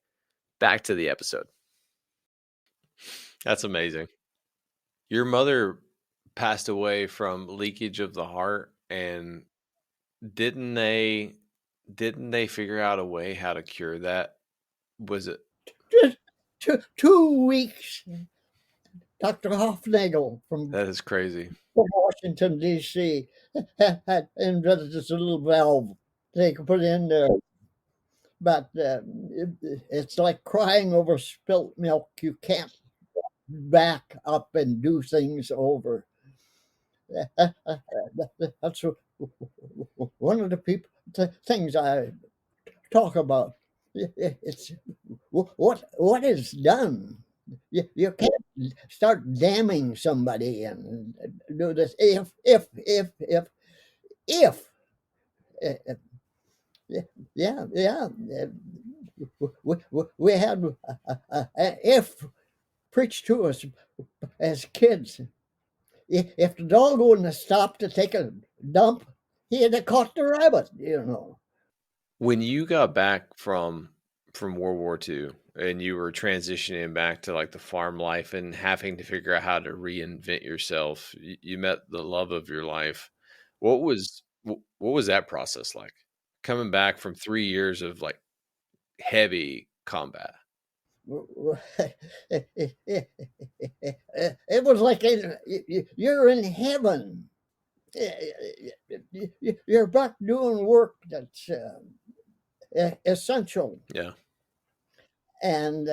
Back to the episode. That's amazing. Your mother passed away from leakage of the heart, and didn't they figure out a way how to cure that? was it? Just 2 weeks. Dr. Hofnagel That is crazy. from Washington, D.C. had invented this little valve they could put in there. But it's like crying over spilt milk. You can't back up and do things over. That's one of the things I talk about. It's what is done. You can't start damning somebody and do this if uh, yeah, we had if preached to us as kids. If the dog wouldn't have stopped to take a dump, he'd have caught the rabbit, you know. When you got back from World War II and you were transitioning back to like the farm life and having to figure out how to reinvent yourself, you met the love of your life. What was that process like? Coming back from 3 years of like heavy combat. It was like you're in heaven. You're back doing work that's essential. Yeah. And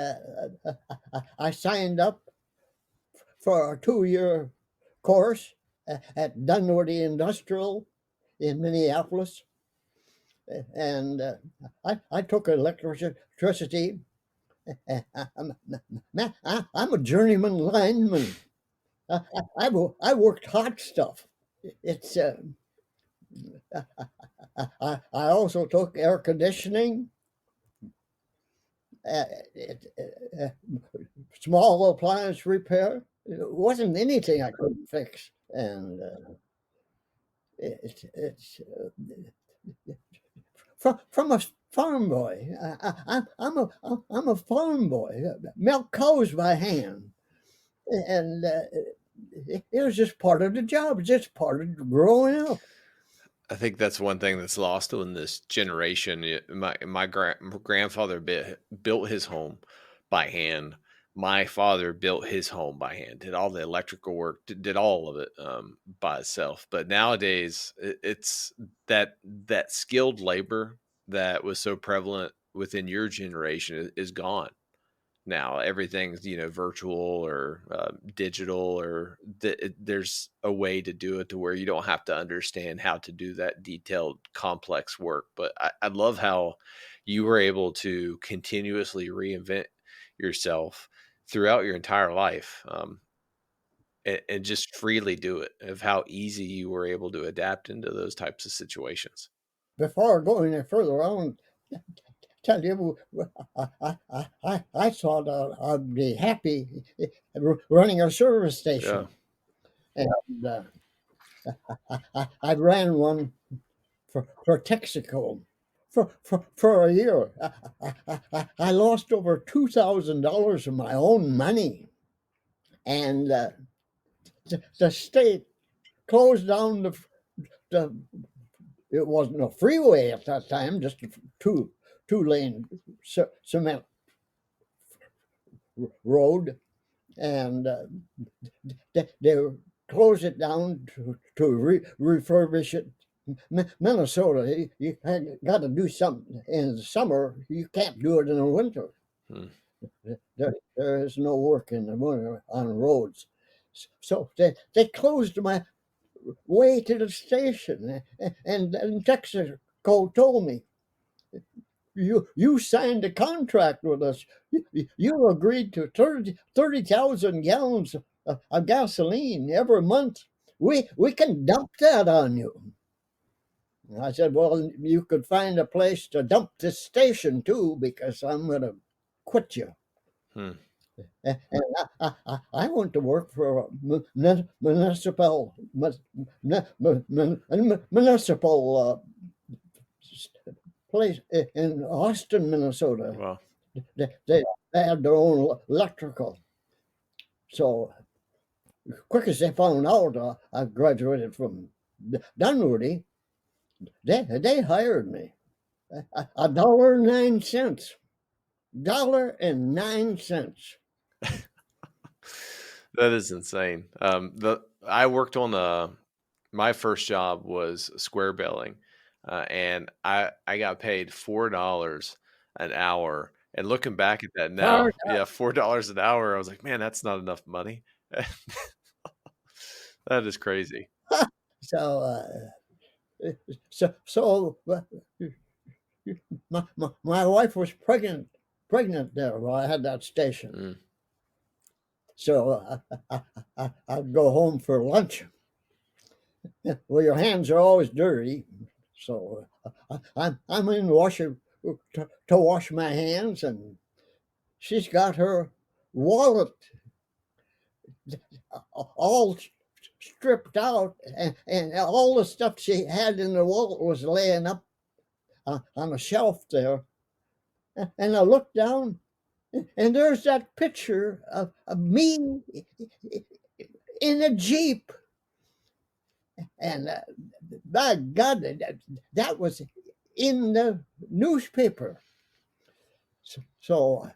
I signed up for a 2-year course at Dunwoody Industrial in Minneapolis. And I took electricity. I'm a journeyman lineman. I worked hot stuff. It's I also took air conditioning, uh, small appliance repair. It wasn't anything I couldn't fix, and it's from a farm boy. I'm a farm boy. Milk cows by hand, and it was just part of the job. Just part of growing up. I think that's one thing that's lost in this generation. My grandfather built his home by hand. My father built his home by hand. Did all the electrical work. Did all of it by itself. But nowadays, it's that skilled labor that was so prevalent within your generation is gone. Now everything's virtual or digital, or there's a way to do it to where you don't have to understand how to do that detailed complex work. But I love how you were able to continuously reinvent yourself throughout your entire life, and just freely do it, of how easy you were able to adapt into those types of situations. Before going any further, I want to tell you, I thought I'd be happy running a service Yeah. station. And I ran one for Texaco for a year. I lost over $2,000 of my own money. And the state closed down the it wasn't a freeway at that time, just a two-lane cement road, and they closed it down to refurbish it. Minnesota, you got to do something in the summer. You can't do it in the winter. Hmm. There is no work in the winter on roads. So they closed my way to the station, and Texaco told me, you signed a contract with us. You agreed to 30,000 gallons of gasoline every month. We can dump that on you. And I said, well, you could find a place to dump this station too, because I'm going to quit you. Hmm. And I went to work for a municipal place in Austin, Minnesota. Wow. They had their own electrical. So, quick as they found out I graduated from Dunwoody, they hired me. $1.09. $1.09. That is insane. The I worked on my first job was square billing, and I got paid $4 an hour. And looking back at that Far now, yeah, $4 an hour. I was like, man, that's not enough money. That is crazy. So, so my wife was pregnant there while I had that station. Mm. So I'd go home for lunch. Well, your hands are always dirty, so I'm in the washer to wash my hands, and she's got her wallet all stripped out, and all the stuff she had in the wallet was laying up on a shelf there. And I looked down, and there's that picture of me in a Jeep. And by God, that was in the newspaper. So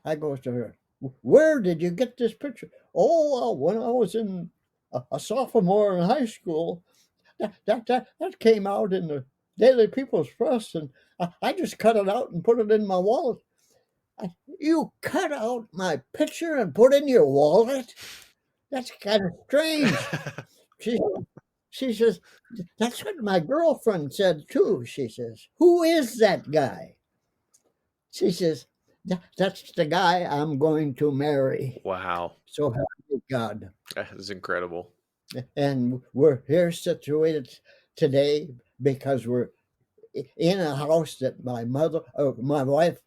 I goes to her, where did you get this picture? Oh, when I was in a sophomore in high school, that came out in the Daily People's Press, and I just cut it out and put it in my wallet. You cut out my picture and put in your wallet? That's kind of strange. She, she says, that's what my girlfriend said too. She says, who is that guy? She says, that's the guy I'm going to marry. Wow, So help me God. that is incredible. And we're here situated today because we're in a house that my wife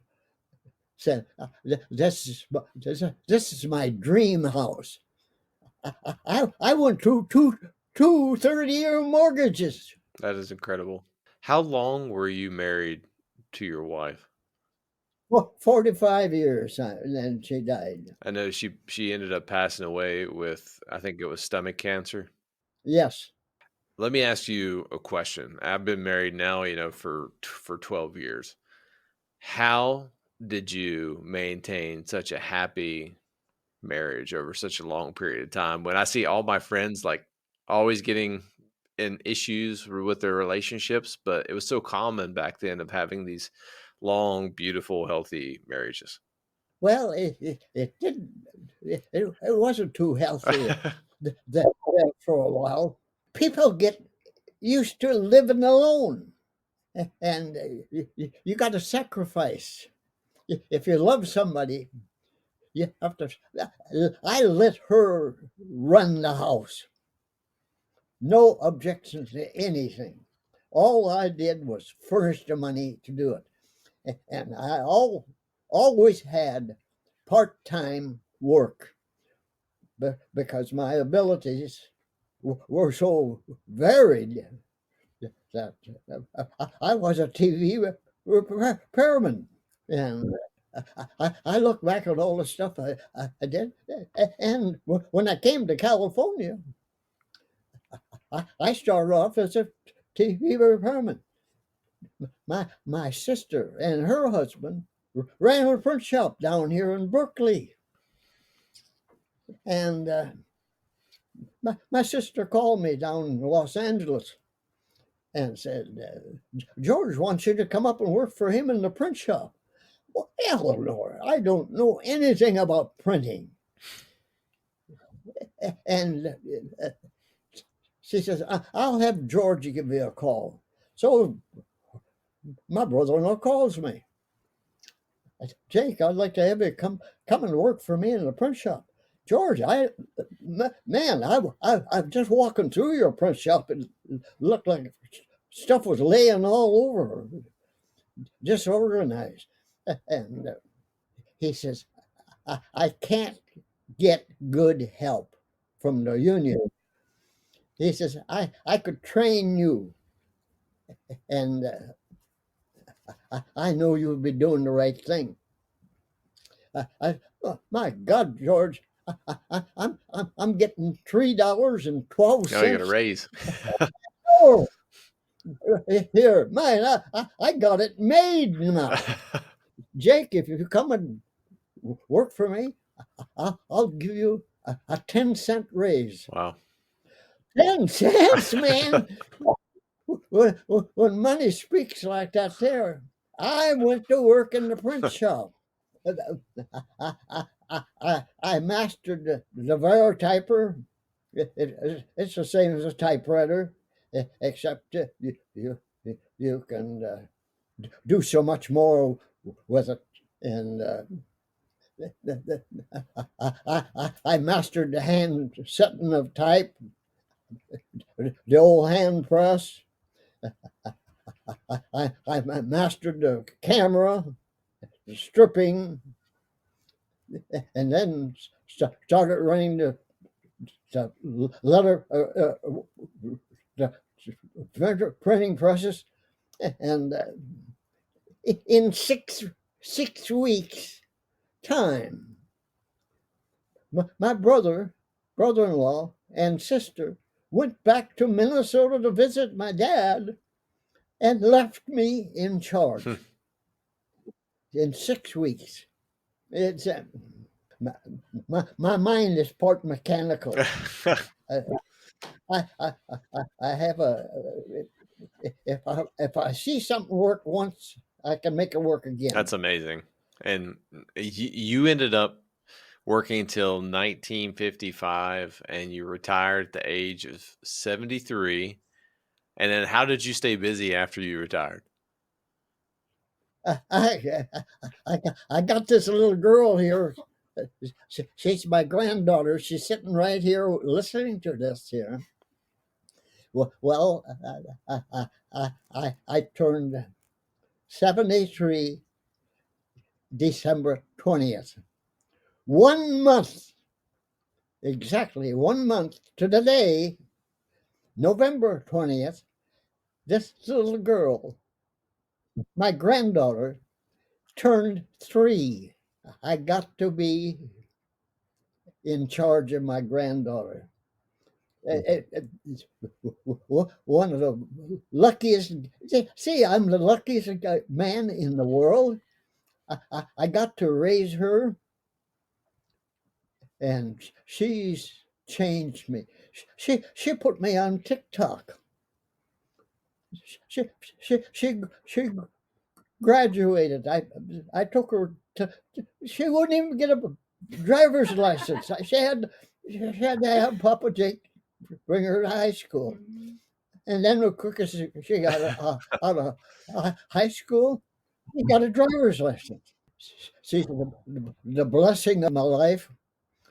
said, this is my dream house. I went through two 30-year mortgages. That is incredible. How long were you married to your wife? Well, 45 years, and then she died. I know she ended up passing away with, I think it was stomach cancer. Yes. Let me ask you a question. I've been married now, for 12 years. How did you maintain such a happy marriage over such a long period of time? When I see all my friends like always getting in issues with their relationships, but it was so common back then of having these long, beautiful, healthy marriages. Well, it didn't. It wasn't too healthy for a while. People get used to living alone, and you got to sacrifice. If you love somebody, you have to. I let her run the house. No objections to anything. All I did was furnish the money to do it. And I always had part time work because my abilities were so varied that I was a TV repairman. And I look back at all the stuff I did. And when I came to California, I started off as a TV repairman. My sister and her husband ran a print shop down here in Berkeley. And my sister called me down in Los Angeles and said, George wants you to come up and work for him in the print shop. Well, Eleanor, I don't know anything about printing. And she says, I'll have George give you a call. So my brother-in-law calls me. Jake, I'd like to have you come and work for me in the print shop. George, man, I'm just walking through your print shop. It looked like stuff was laying all over, disorganized. And he says, I can't get good help from the union. He says, I could train you, and I know you'll be doing the right thing. Oh, my God, George, I'm getting $3.12. Now you got a raise. Oh, here, man, I got it made now. Jake, if you come and work for me, I'll give you a 10-cent raise. Wow. 10 cents, man. When money speaks like that there, I went to work in the print shop. I mastered the Vero typer. It's the same as a typewriter, except you can do so much more with it. And I mastered the hand setting of type, the old hand press. I mastered the camera, the stripping, and then started running the letter, the printing presses, and in six weeks time, my brother-in-law, and sister went back to Minnesota to visit my dad and left me in charge in 6 weeks. It's my mind is part mechanical. I, I have a if I see something work once, I can make it work again. That's amazing. And you ended up working until 1955, and you retired at the age of 73. And then how did you stay busy after you retired? I got this little girl here. She's my granddaughter. She's sitting right here listening to this here. Well, I turned 73 December 20th. 1 month, exactly 1 month to the day, November 20th, this little girl, my granddaughter, turned 3. I got to be in charge of my granddaughter. One of the luckiest, see, I'm the luckiest man in the world. I got to raise her, and she's changed me. She put me on TikTok. She graduated. I took her to. She wouldn't even get a driver's license. She had to have Papa Jake bring her to high school, and then the quick as she got out of high school, she got a driver's license. She's the blessing of my life.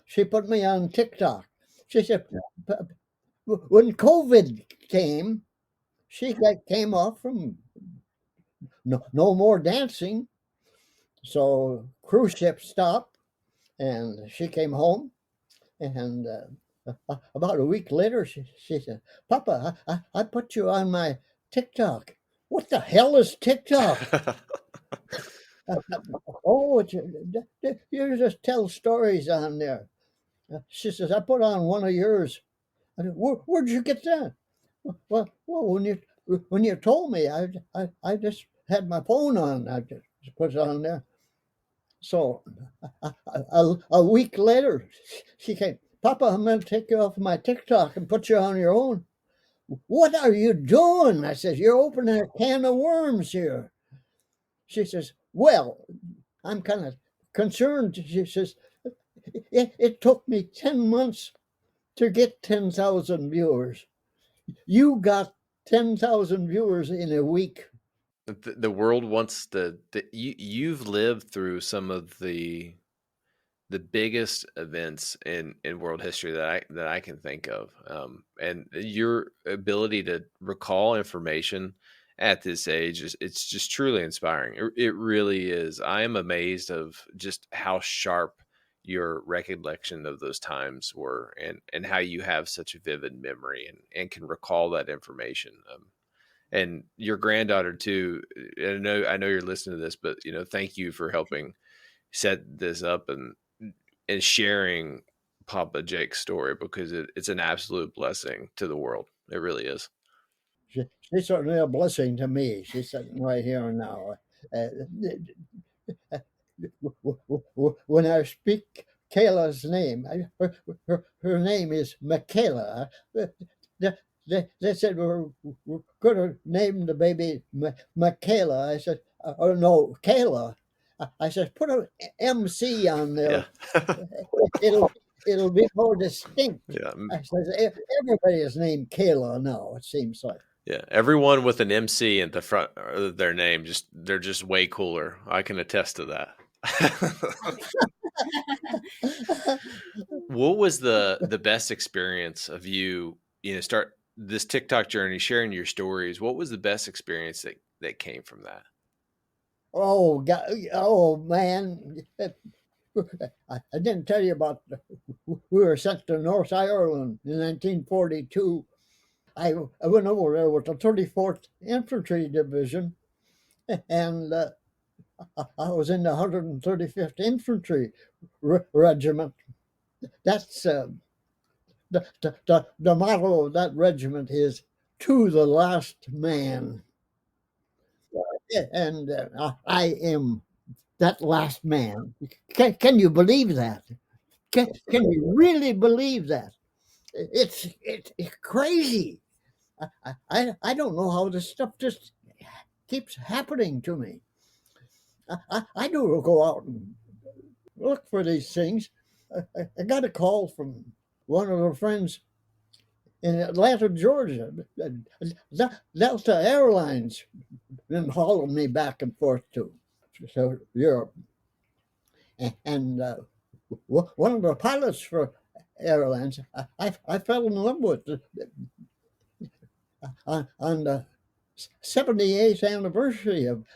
She put me on TikTok. She said, when COVID came, she came off from no more dancing. So cruise ship stopped, and she came home. And about a week later, she said, "Papa, I put you on my TikTok." What the hell is TikTok? Oh, you just tell stories on there. She says, "I put on one of yours." I said, Where'd you get that? Well, when you told me, I just had my phone on. I just put it on there. So a week later, she came, "Papa, I'm going to take you off my TikTok and put you on your own." "What are you doing?" I says, "You're opening a can of worms here." She says, "Well, I'm kind of concerned." She says, it took me 10 months to get 10,000 viewers. You got 10,000 viewers in a week. The world wants you've lived through some of the biggest events in world history that I can think of, and your ability to recall information at this age it's just truly inspiring. It really is. I am amazed of just how sharp your recollection of those times were, and how you have such a vivid memory and can recall that information. And your granddaughter too. I know you're listening to this, but thank you for helping set this up and sharing Papa Jake's story, because it's an absolute blessing to the world. It really is. She's certainly a blessing to me. She's sitting right here now. Uh, when I speak Kayla's name, her name is Michaela. They said we're going to name the baby Michaela. I said, oh no, Kayla. I said, put an MC on there. Yeah. It'll be more distinct. Yeah. I said, everybody is named Kayla now, it seems like. Yeah. Everyone with an MC at the front of their name, they're just way cooler. I can attest to that. What was the best experience of start this TikTok journey, sharing your stories? What was the best experience that came from that? Oh, God, oh man. I didn't tell you about we were sent to North Ireland in 1942. I went over there with the 34th Infantry Division, and I was in the 135th Infantry Regiment. That's the motto of that regiment is "To the last man," and I am that last man. Can you believe that? Can you really believe that? It's crazy. I don't know how this stuff just keeps happening to me. I do go out and look for these things. I got a call from one of our friends in Atlanta, Georgia. Delta Airlines been hauling me back and forth to Europe. And one of the pilots for airlines, I fell in love with on the 78th anniversary of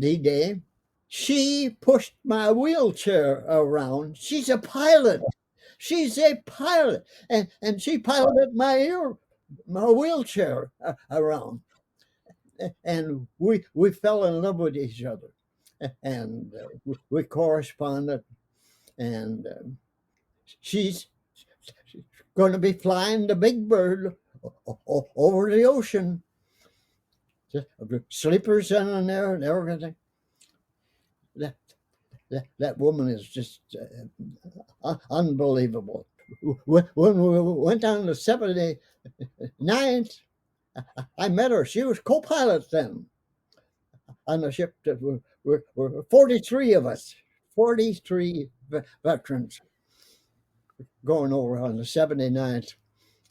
D-Day. She pushed my wheelchair around. She's a pilot. She's a pilot, and she piloted my wheelchair around, and we fell in love with each other, and we corresponded, and she's going to be flying the Big Bird over the ocean. Sleepers in there and everything. That woman is just unbelievable. When we went on the 79th, I met her. She was co-pilot then on the ship. That were 43 of us, 43 veterans going over on the 79th.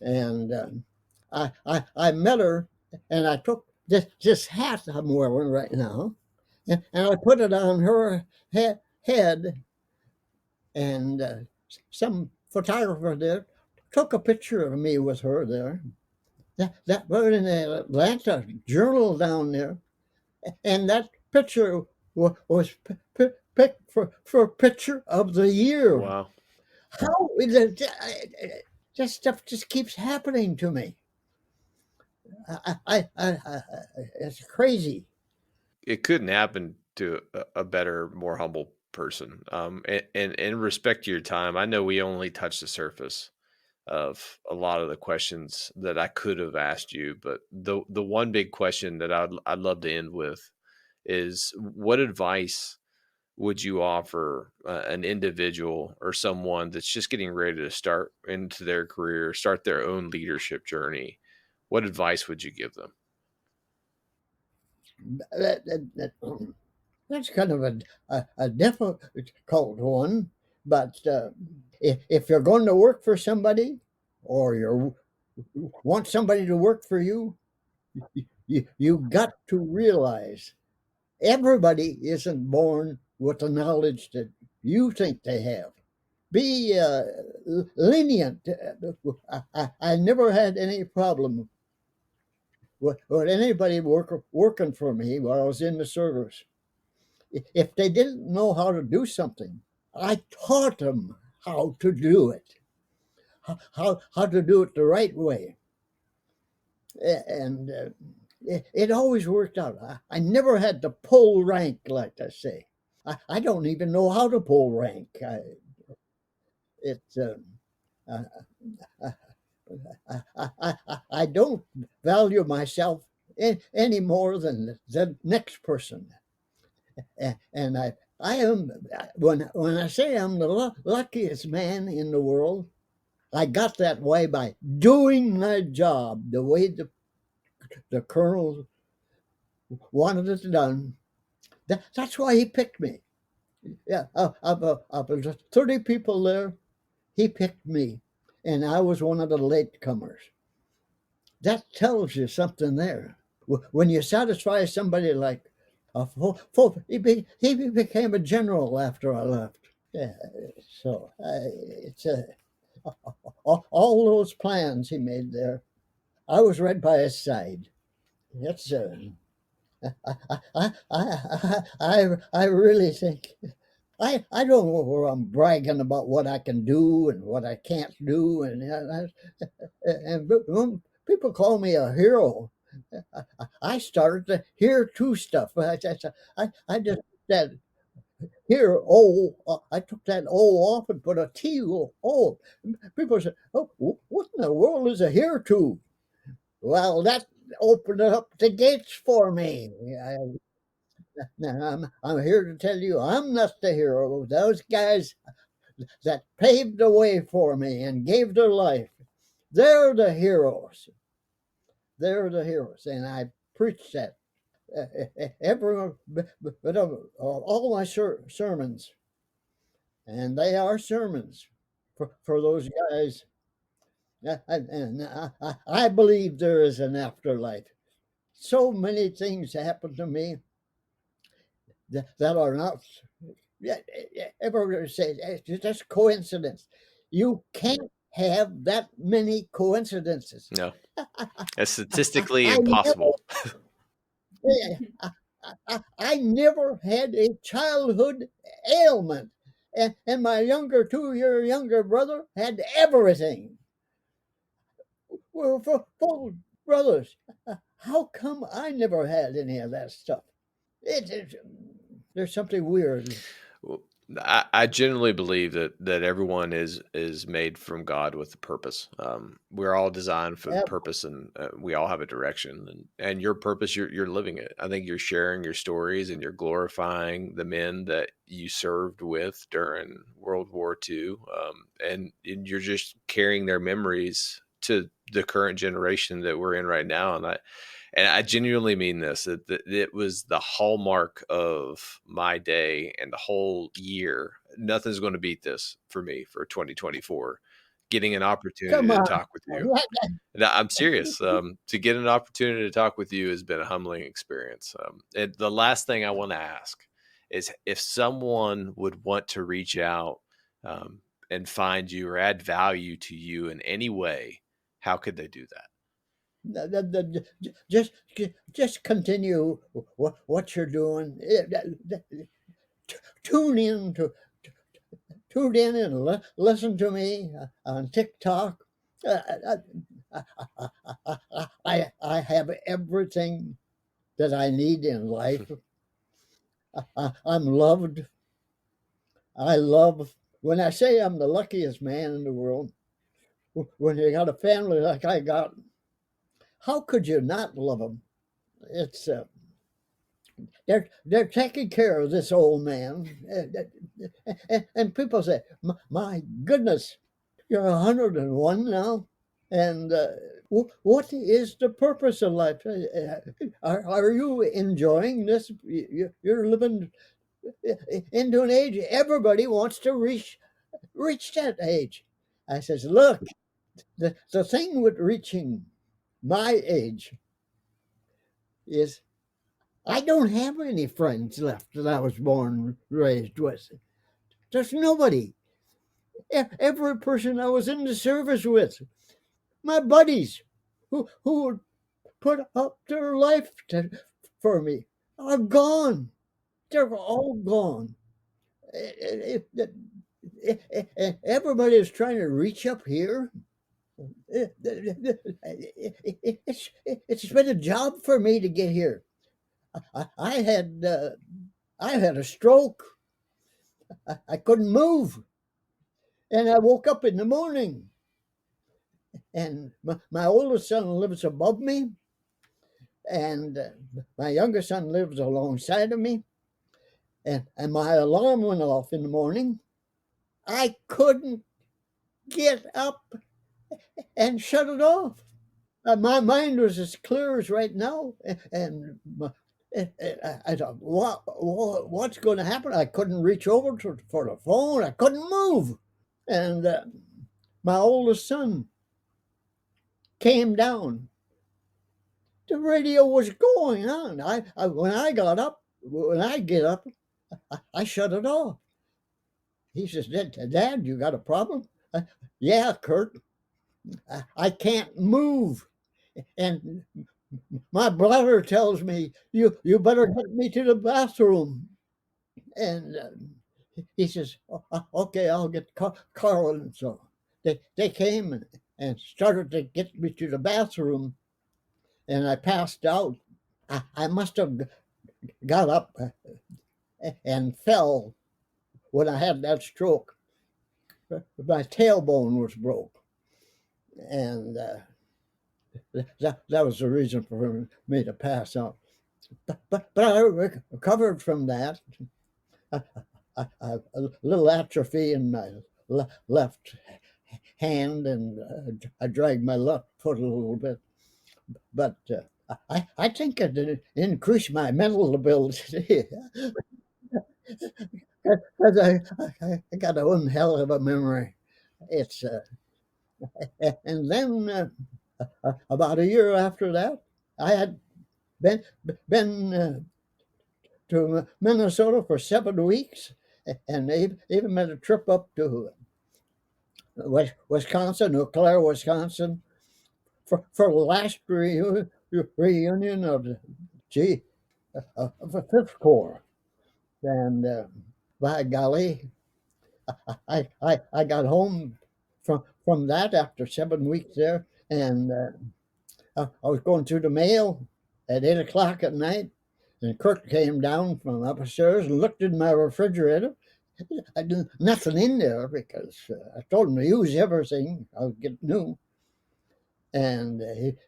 And I met her, and I took this hat I'm wearing right now, and I put it on her head, and some photographer there took a picture of me with her there. That was in the Atlanta Journal down there, and that picture was picked for picture of the year. Wow. How this stuff just keeps happening to me. It's crazy. It couldn't happen to a better, more humble person. And in respect to your time, I know we only touched the surface of a lot of the questions that I could have asked you, but the one big question that I'd love to end with is, what advice would you offer an individual or someone that's just getting ready to start into their career, start their own leadership journey? What advice would you give them? That's kind of a difficult one, but if you're going to work for somebody, or you want somebody to work for you, you got to realize everybody isn't born with the knowledge that you think they have. Be lenient. I never had any problem with anybody working for me while I was in the service. If they didn't know how to do something, I taught them how to do it, how to do it the right way. And it always worked out. I never had to pull rank, like I say. I don't even know how to pull rank. I don't value myself any more than the next person. And I am, when I say I'm the luckiest man in the world, I got that way by doing my job the way the colonel wanted it done. That's why he picked me. Yeah, of the 30 people there, he picked me, and I was one of the latecomers. That tells you something there. When you satisfy somebody like he became a general after I left. Yeah, so it's all those plans he made there. I was right by his side. That's I really think I don't know where I'm bragging about what I can do and what I can't do, and people call me a hero. I started to hear two stuff. I just said here I took that O off and put a T O. People say, "Oh, what in the world is a here to?" Well, that opened up the gates for me. I'm here to tell you I'm not the hero. Those guys that paved the way for me and gave their life, they're the heroes. They're the heroes. And I preach that. Every but of all my sermons, and they are sermons for those guys. And I believe there is an afterlife. So many things happen to me that are not ever say it's just coincidence. You can't have that many coincidences. No, that's statistically I never, impossible. I never had a childhood ailment, and my younger 2 year younger brother had everything. Well, for brothers, how come I never had any of that stuff? It there's something weird. Well, I generally believe that everyone is made from God with a purpose. We're all designed for the Yep. purpose, and we all have a direction. And your purpose, you're living it. I think you're sharing your stories and you're glorifying the men that you served with during World War II, and you're just carrying their memories to the current generation that we're in right now. And I genuinely mean this. It was the hallmark of my day and the whole year. Nothing's going to beat this for me for 2024. Getting an opportunity Come to on. talk with you. And I'm serious. To get an opportunity to talk with you has been a humbling experience. And the last thing I want to ask is if someone would want to reach out and find you or add value to you in any way, how could they do that? Just just continue what you're doing. Tune in to tune in and listen to me on TikTok. Uh, I have everything that I need in life. I'm loved. I love when I say I'm the luckiest man in the world. When you got a family like I got, how could you not love them? It's they're taking care of this old man, and people say, "My goodness, you're 101 now," and what is the purpose of life? Are you enjoying this? You're living into an age everybody wants to reach that age. I says, look, the thing with reaching my age is I don't have any friends left that I was born raised with. There's nobody. Every person I was in the service with, my buddies who would put up their life for me, are gone. They're all gone. Everybody is trying to reach up here. It's been a job for me to get here. I had a stroke. I couldn't move, and I woke up in the morning, and my oldest son lives above me, and my younger son lives alongside of me, and my alarm went off in the morning. I couldn't get up and shut it off. My mind was as clear as right now, and I thought, what's going to happen? I couldn't reach over for the phone. I couldn't move. And my oldest son came down. The radio was going on. When I get up, I shut it off. He says, Dad, you got a problem? Yeah, Kurt, I can't move. And my brother tells me, you better get me to the bathroom. And he says, okay, I'll get Carl. And so they came and started to get me to the bathroom, and I passed out. I must have got up and fell when I had that stroke. My tailbone was broke, and that was the reason for me to pass out. But I recovered from that. A little atrophy in my left hand, and I dragged my left foot a little bit. But I think it increased my mental ability. Because I got one hell of a memory. It's and then about a year after that, I had been to Minnesota for 7 weeks, and even made a trip up to Wisconsin, Eau Claire, Wisconsin, for the last reunion of the Fifth Corps. And by golly, I got home from that after 7 weeks there, and I was going through the mail at 8 o'clock at night, and Kurt came down from upstairs and looked in my refrigerator. I did nothing in there because I told him to use everything. I'll get new. And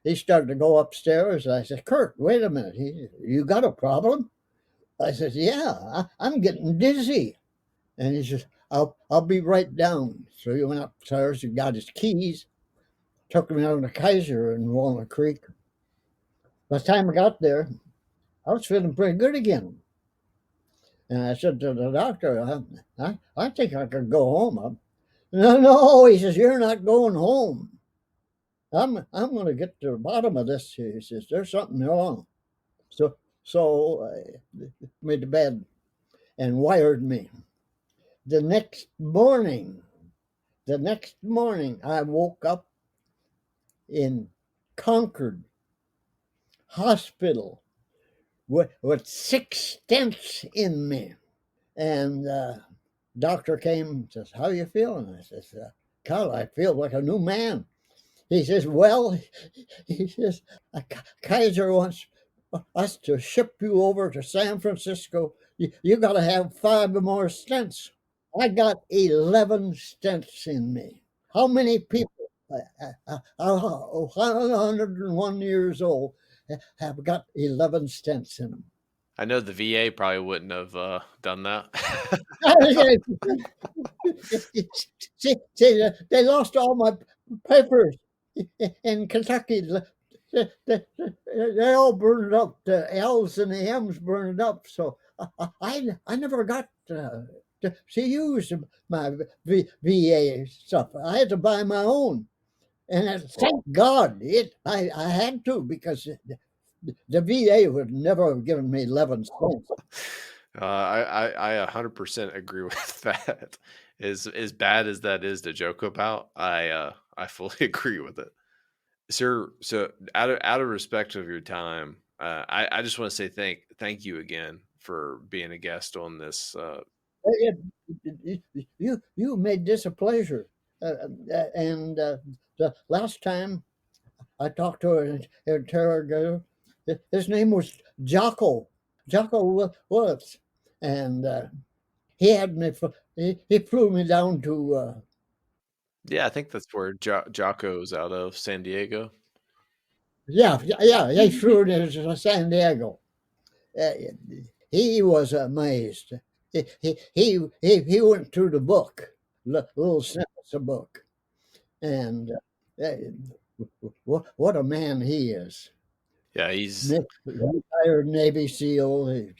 he started to go upstairs. I said, Kurt, wait a minute. You got a problem? I said, yeah, I'm getting dizzy. And he says, I'll be right down. So he went upstairs and got his keys, took me down to Kaiser in Walnut Creek. By the time I got there, I was feeling pretty good again. And I said to the doctor, I think I could go home. No, he says, you're not going home. I'm going to get to the bottom of this. He says, there's something wrong. So I made the bed and wired me. The next morning, I woke up in Concord Hospital with 6 stents in me. And doctor came and says, how are you feeling? I says, Carl, I feel like a new man. He says, well, he says, Kaiser wants us to ship you over to San Francisco. You got to have 5 more stents. I got 11 stents in me. How many people, 101 years old, have got 11 stents in them? I know the VA probably wouldn't have done that. See, they lost all my papers in Kentucky. They all burned up. The L's and the M's burned up. So I never got to use my VA stuff. I had to buy my own. And thank God I had to, because the VA would never have given me 11 cents. I 100% agree with that. As bad as that is to joke about, I fully agree with it. Sir, so out of respect of your time, I just want to say thank you again for being a guest on this. You made this a pleasure, and the last time I talked to an interrogator, his name was Jocko Willis, and he had me. He flew me down to. Yeah, I think that's where Jocko's out of, San Diego. Yeah, he flew to San Diego. He was amazed he went through the book, little snippets of book, and what a man he is. Yeah, he's. Retired Navy SEAL.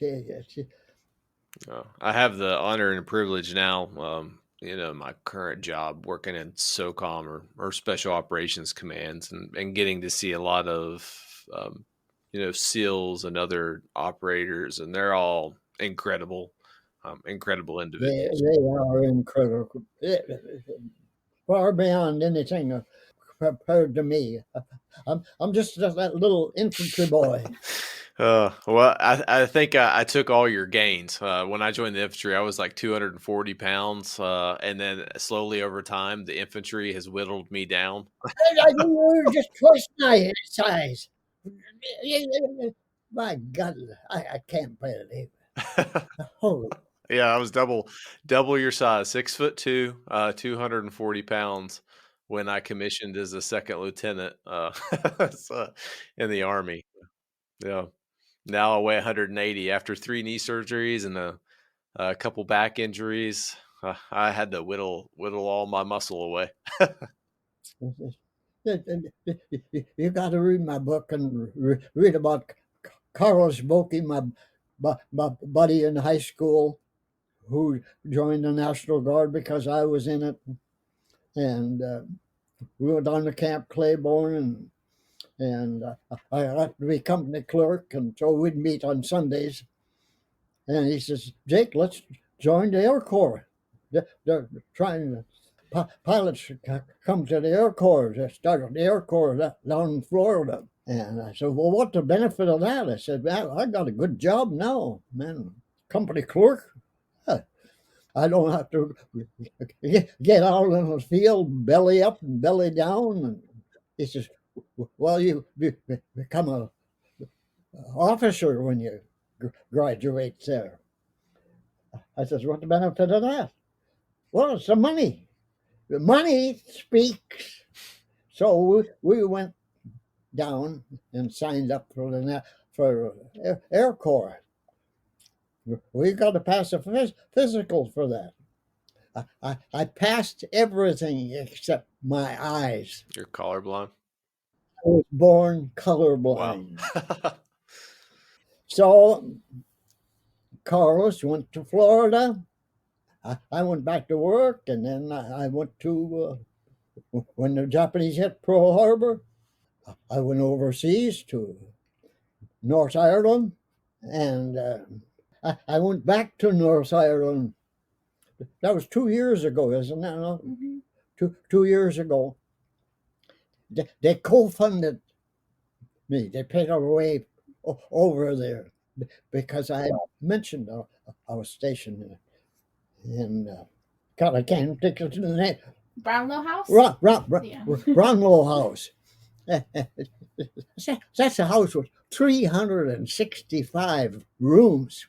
I have the honor and privilege now, my current job working in SOCOM or Special Operations Commands, and getting to see a lot of, SEALs and other operators, and they're all incredible individuals. They are incredible, far beyond anything compared to me. I'm just that little infantry boy. Well, I think I took all your gains. When I joined the infantry, I was like 240 pounds. And then slowly over time, the infantry has whittled me down. You're just twice my size. My God, I can't believe it. Holy. Yeah, I was double your size, 6'2", 240 pounds when I commissioned as a second lieutenant so, in the Army. Yeah. Now I weigh 180 after 3 knee surgeries and a couple back injuries. I had to whittle all my muscle away. You got to read my book and read about Carlos Boki, my buddy in high school who joined the National Guard because I was in it. And we went down to Camp Claiborne, and I got to be company clerk, and so we'd meet on Sundays. And he says, Jake, let's join the Air Corps. They're trying to, pilots should come to the Air Corps. They started the Air Corps down in Florida. And I said, well, what's the benefit of that? I said, I got a good job now, man. Company clerk. I don't have to get out in the field, belly up and belly down. And he says, well, you become a officer when you graduate there. I says, what's the benefit of that? Well, it's the money. The money speaks. So we went down and signed up for Air Corps. We got to pass a physical for that. I passed everything except my eyes. You're colorblind? I was born colorblind. Wow. So Carlos went to Florida. I went back to work, and then I went to, when the Japanese hit Pearl Harbor, I went overseas to North Ireland, and I went back to North Ireland. That was 2 years ago, isn't that? No? Mm-hmm. 2 years ago. They co-funded me. They paid our way over there because I mentioned I was stationed in God, I can't think of the name. Brownlow House? Brownlow House. That's a house with 365 rooms.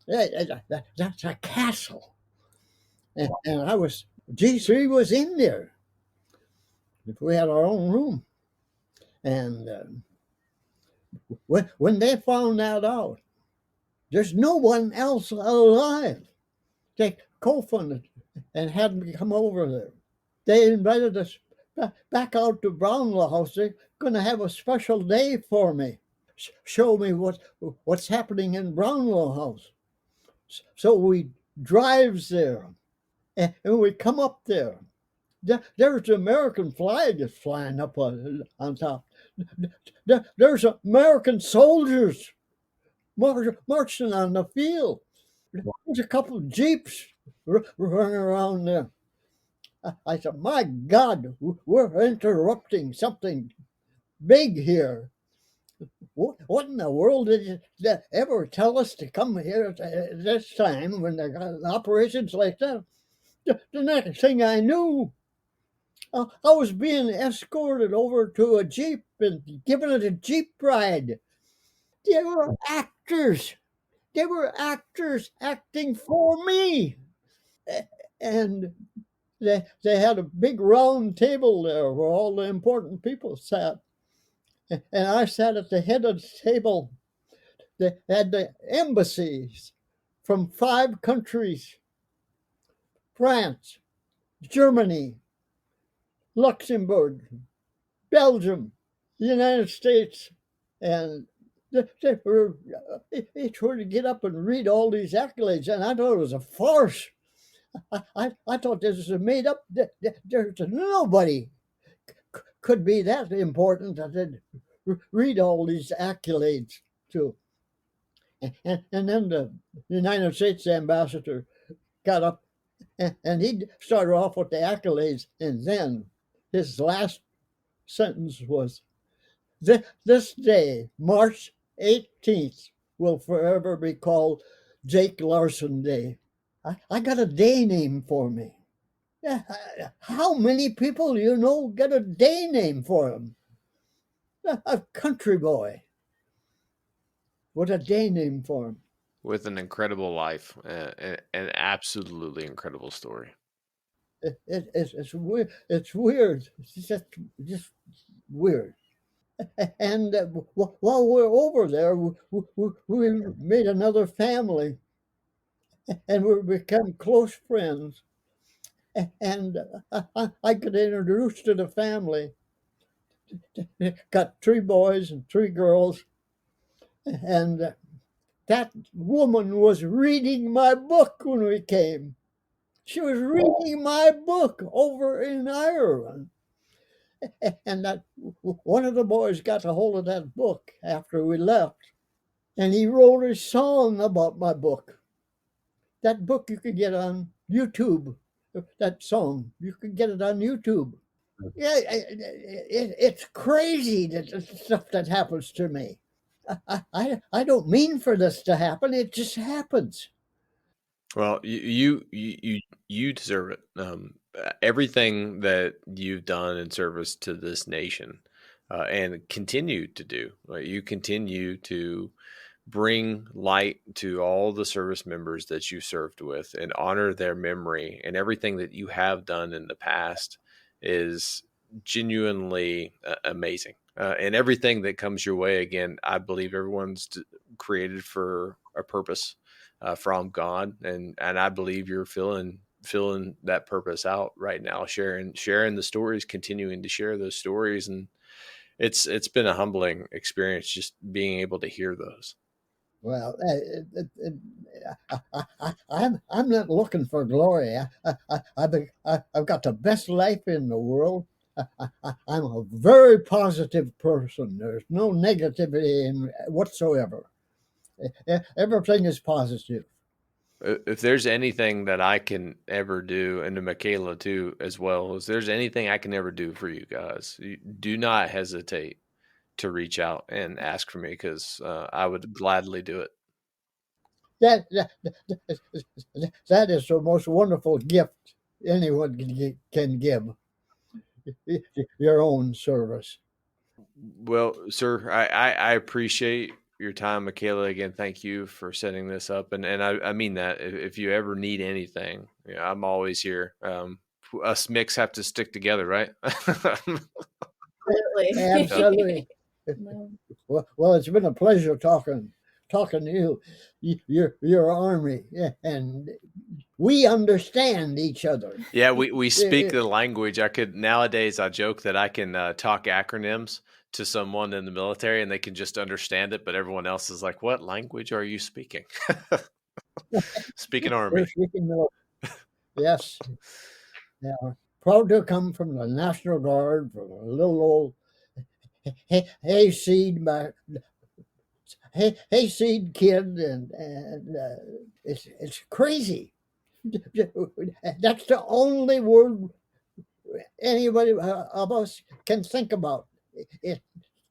That's a castle. And I was, G3 was in there. We had our own room. And when they found that out, there's no one else alive. They co-funded and had me come over there. They invited us back out to Brownlow House. They're going to have a special day for me. Show me what's happening in Brownlow House. So we drives there, and we come up there. There's the American flag is flying up on top. There's American soldiers marching on the field. There's a couple of Jeeps running around there. I said, my God, we're interrupting something big here. What in the world did you ever tell us to come here at this time when they got operations like that? The next thing I knew, I was being escorted over to a Jeep and given it a Jeep ride. They were actors. They were actors acting for me. And they had a big round table there where all the important people sat. And I sat at the head of the table. They had the embassies from 5 countries: France, Germany, Luxembourg, Belgium, the United States. And they were each were to get up and read all these accolades, and I thought it was a farce. I thought this was made up. There's nobody could be that important that they'd read all these accolades to. And then the United States ambassador got up and he started off with the accolades, and then his last sentence was, "This day, March 18th, will forever be called Jake Larson Day." I got a day name for me. Yeah, how many people you know get a day name for him? A country boy with a day name for him. With an incredible life, an absolutely incredible story. It's weird. It's weird. It's just weird. And while we're over there, we made another family, and we become close friends. And I got introduced to the family. Got 3 boys and 3 girls, and that woman was reading my book when we came. She was reading my book over in Ireland. And that one of the boys got a hold of that book after we left, and he wrote a song about my book. That book you could get on YouTube. That song you could get it on YouTube. Yeah, it's crazy that the stuff that happens to me. I don't mean for this to happen. It just happens. Well, you deserve it. Everything that you've done in service to this nation, and continue to do. You continue to bring light to all the service members that you served with and honor their memory, and everything that you have done in the past is genuinely amazing. And everything that comes your way, again, I believe everyone's created for a purpose from God, and I believe you're filling that purpose out right now, sharing the stories, continuing to share those stories, and it's been a humbling experience just being able to hear those. Well, I'm not looking for glory. I've got the best life in the world. I'm a very positive person. There's no negativity in whatsoever. Everything is positive. If there's anything that I can ever do, and to Michaela too, as well, if there's anything I can ever do for you guys, do not hesitate to reach out and ask for me, because I would gladly do it. That, that that is the most wonderful gift anyone can give. Your own service. Well, sir, I appreciate your time, Michaela. Again, thank you for setting this up, and I mean that. If you ever need anything, I'm always here. Us mix have to stick together, right? Absolutely. Absolutely. No. Well, it's been a pleasure talking to you. Your army, yeah, and we understand each other. Yeah, we speak the language. I could nowadays. I joke that I can talk acronyms to someone in the military, and they can just understand it, but everyone else is like, "What language are you speaking?" Speaking We're Army. speaking of, yes, yeah. Proud to come from the National Guard, from a little old hayseed, hayseed kid, and it's crazy. That's the only word anybody of us can think about. It,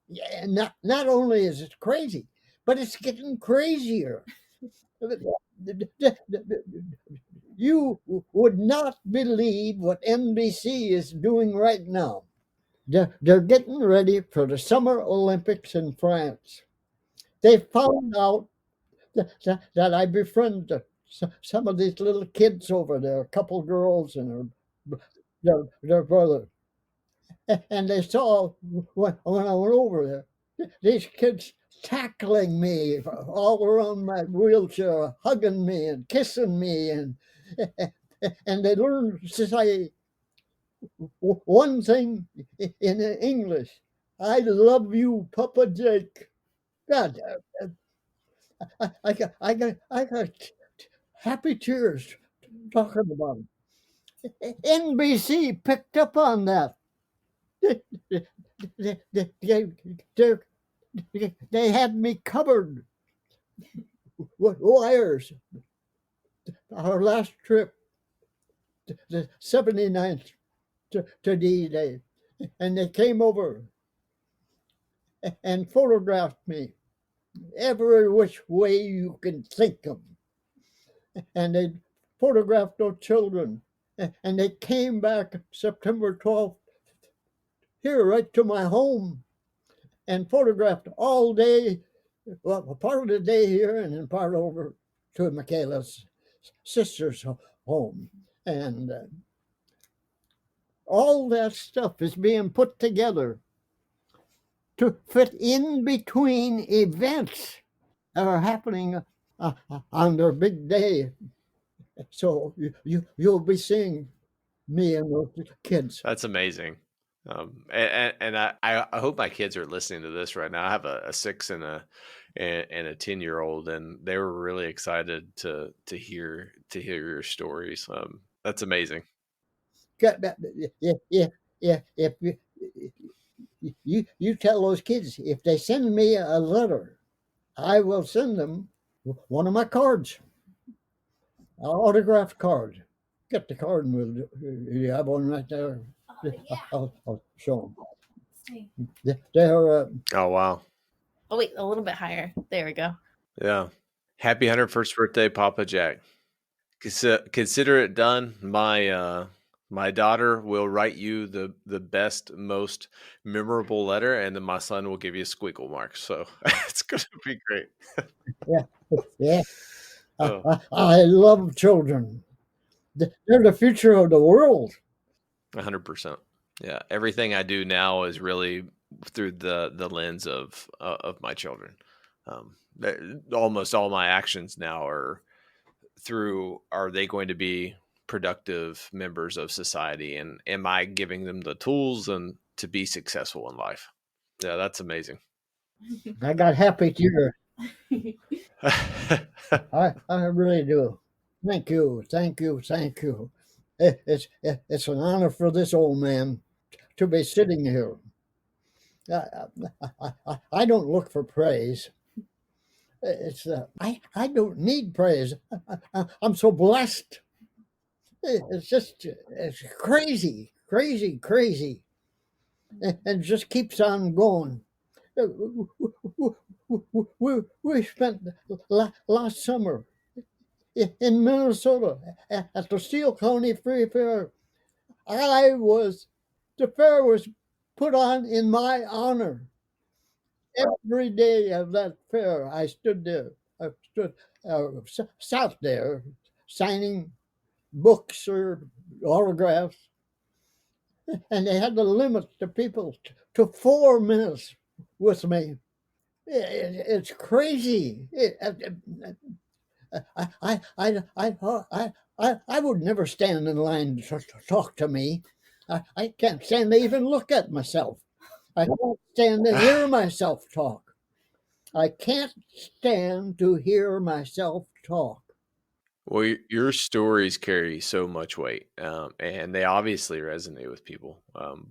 yeah, not only is it crazy, but it's getting crazier. You would not believe what NBC is doing right now. They're getting ready for the Summer Olympics in France. They found out that I befriended some of these little kids over there, a couple girls and their brother. And they saw when I went over there, these kids tackling me all around my wheelchair, hugging me and kissing me, and they learned to say one thing in English: "I love you, Papa Jake." God, I got happy tears talking about it. NBC picked up on that. They, they, they had me covered with wires. Our last trip, the 79th to D-Day, and they came over and photographed me every which way you can think of. And they photographed those children. And they came back September 12th here right to my home and photographed all day, well, part of the day here and then part over to Michaela's sister's home. And all that stuff is being put together to fit in between events that are happening on their big day. So you'll be seeing me and those kids. That's amazing. And I hope my kids are listening to this right now. I have a 6 and a 10-year-old, and they were really excited to hear your stories. That's amazing. Yeah, if you tell those kids, if they send me a letter, I will send them one of my cards, an autographed card. Get the card and you have one right there. Yeah. I'll show See. them. They're Oh, wow. Oh, wait, a little bit higher. There we go. Yeah. Happy 101st birthday, Papa Jack. Consider it done. My daughter will write you the best, most memorable letter, and then my son will give you a squiggle mark. So it's going to be great. yeah. Oh, I love children. They're the future of the world. 100%. Yeah. Everything I do now is really through the lens of my children. Almost all my actions now are they going to be productive members of society, and am I giving them the tools and to be successful in life? Yeah, that's amazing. I got happy tears. I really do. Thank you. It's an honor for this old man to be sitting here. I don't look for praise. It's I don't need praise. I'm so blessed. It's just it's crazy, and it just keeps on going. We spent last summer in Minnesota at the Steele County Free Fair. The fair was put on in my honor. Every day of that fair, I stood there. I sat there signing books or autographs, and they had to limit the people to 4 minutes with me. It's crazy. I would never stand in line to talk to me. I can't stand to even look at myself. I can't stand to hear myself talk. I can't stand to hear myself talk. Well, your stories carry so much weight, and they obviously resonate with people.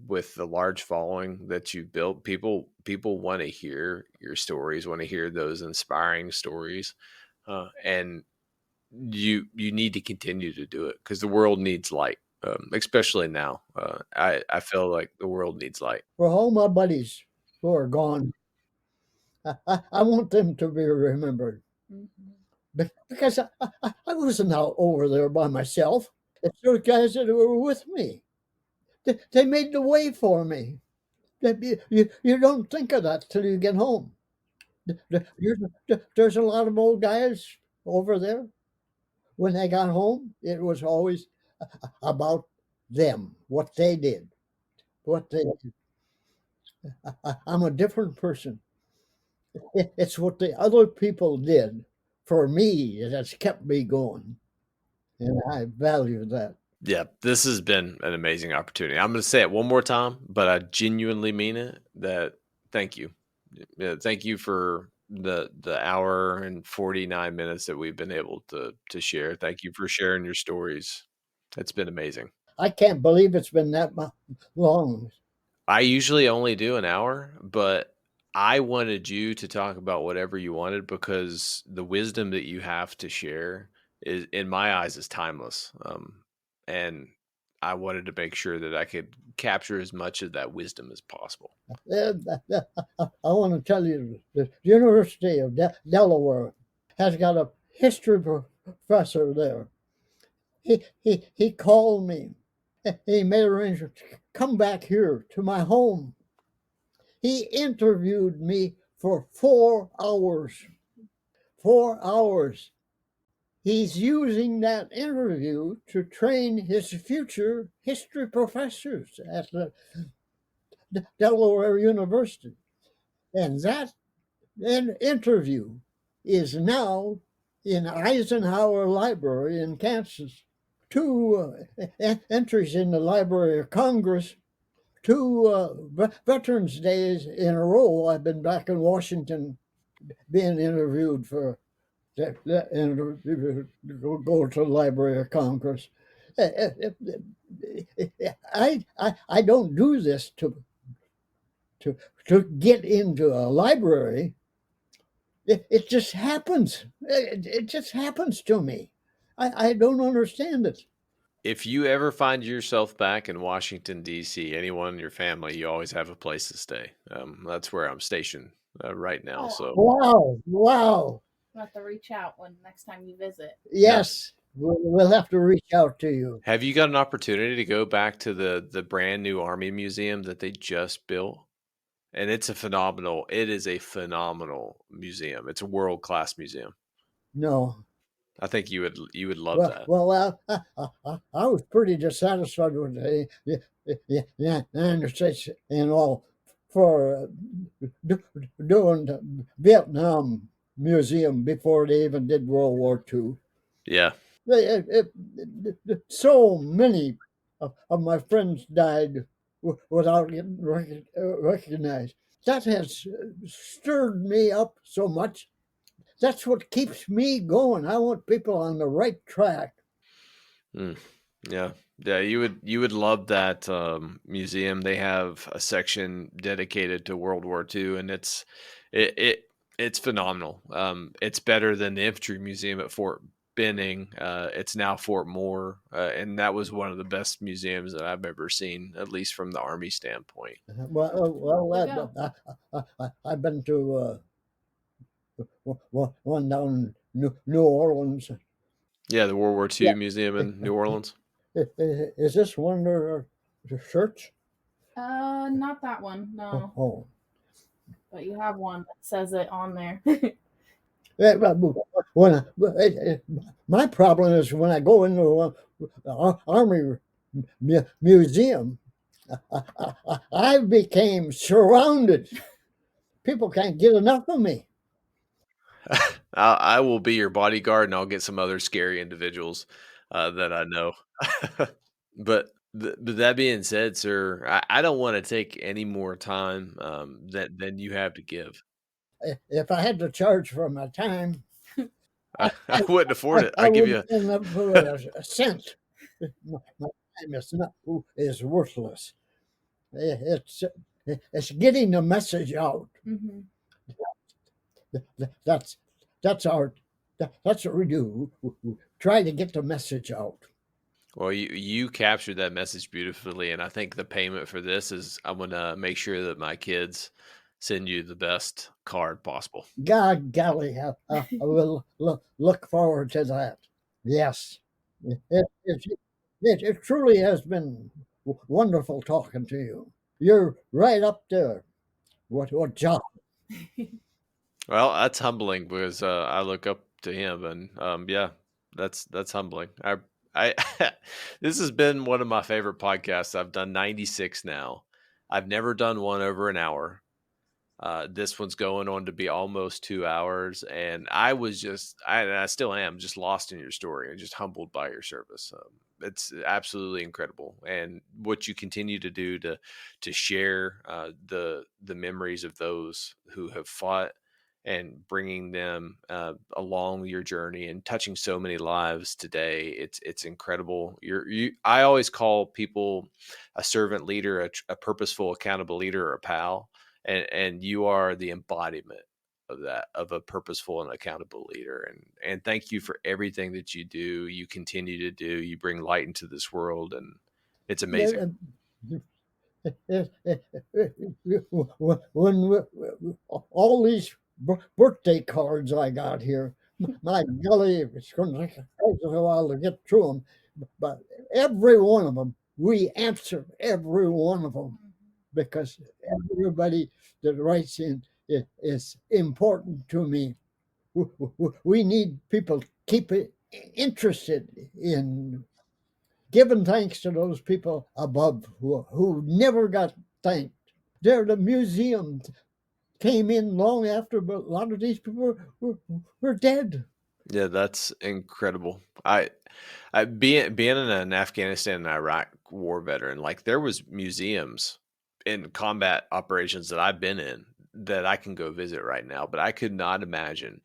With the large following that you've built, people want to hear your stories, want to hear those inspiring stories, and you need to continue to do it because the world needs light, especially now. I feel like the world needs light. For all my buddies who are gone, I want them to be remembered. Because I wasn't out over there by myself. It's those guys that were with me. They made the way for me. You don't think of that till you get home. There's a lot of old guys over there. When they got home, it was always about them, what they did, what they did. I'm a different person. It's what the other people did for me that's kept me going, and I value that. Yeah, this has been an amazing opportunity. I'm going to say it one more time, but I genuinely mean it. That thank you. Yeah, thank you for the hour and 49 minutes that we've been able to share. Thank you for sharing your stories. It's been amazing. I can't believe it's been that long. I usually only do an hour, but I wanted you to talk about whatever you wanted because the wisdom that you have to share is, in my eyes, is timeless. And I wanted to make sure that I could capture as much of that wisdom as possible. I want to tell you, the University of Delaware has got a history professor there. He called me. He made arrangements to come back here to my home. He interviewed me for 4 hours. 4 hours. He's using that interview to train his future history professors at the Delaware University. And that interview is now in Eisenhower Library in Kansas. Two entries in the Library of Congress, two Veterans Days in a row. I've been back in Washington being interviewed for go to the Library of Congress. I don't do this to get into a library. It just happens. It just happens to me. I don't understand it. If you ever find yourself back in Washington, D.C., anyone in your family, you always have a place to stay. That's where I'm stationed right now. So, Wow. We'll have to reach out when next time you visit. Yes, we'll have to reach out to you. have you got an opportunity to go back to the brand new Army Museum that they just built? And it is a phenomenal museum. It's a world-class museum. No. I think you would love that. I was pretty dissatisfied with the United States and all for doing the Vietnam Museum before they even did World War II. Yeah. So many of my friends died without getting recognized. That has stirred me up so much. That's what keeps me going. I want people on the right track. Yeah. You would love that museum. They have a section dedicated to World War II, and it's phenomenal. It's better than the Infantry Museum at Fort Benning. It's now Fort Moore, and that was one of the best museums that I've ever seen, at least from the Army standpoint. I've been to one down in New Orleans. Yeah, the World War II Museum in New Orleans. Is this one of the shirts? Not that one, no. Oh. But you have one that says it on there. My problem is when I go into an Army museum, I became surrounded. People can't get enough of me. I will be your bodyguard, and I'll get some other scary individuals that I know. But that being said, sir, I don't want to take any more time than you have to give. If I had to charge for my time, I wouldn't afford it. I I give you wouldn't end up with a cent. My time is worthless. It's getting the message out. Mm-hmm. That's what we do. We try to get the message out. Well, you captured that message beautifully, and I think the payment for this is I'm gonna make sure that my kids send you the best card possible. God golly, I will look forward to that. Yes, it truly has been wonderful talking to you. You're right up there. What job? Well, that's humbling because I look up to him, and yeah, that's humbling. I this has been one of my favorite podcasts. I've done 96 now. I've never done one over an hour. This one's going on to be almost 2 hours, and I still am just lost in your story and just humbled by your service. It's absolutely incredible, and what you continue to do to share the memories of those who have fought and bringing them along your journey and touching so many lives today. It's incredible. I always call people a servant leader, a purposeful, accountable leader, or a pal, and you are the embodiment of that, of a purposeful and accountable leader. And thank you for everything that you do. You continue to do. You bring light into this world, and it's amazing. When all these birthday cards I got here, my golly, it's going to take a while to get through them. But every one of them, we answer every one of them because everybody that writes in is important to me. We need people to keep it interested in giving thanks to those people above who never got thanked. There, the museum came in long after, but a lot of these people were dead. Yeah, that's incredible. I being an Afghanistan and Iraq war veteran, like there was museums in combat operations that I've been in that I can go visit right now, but I could not imagine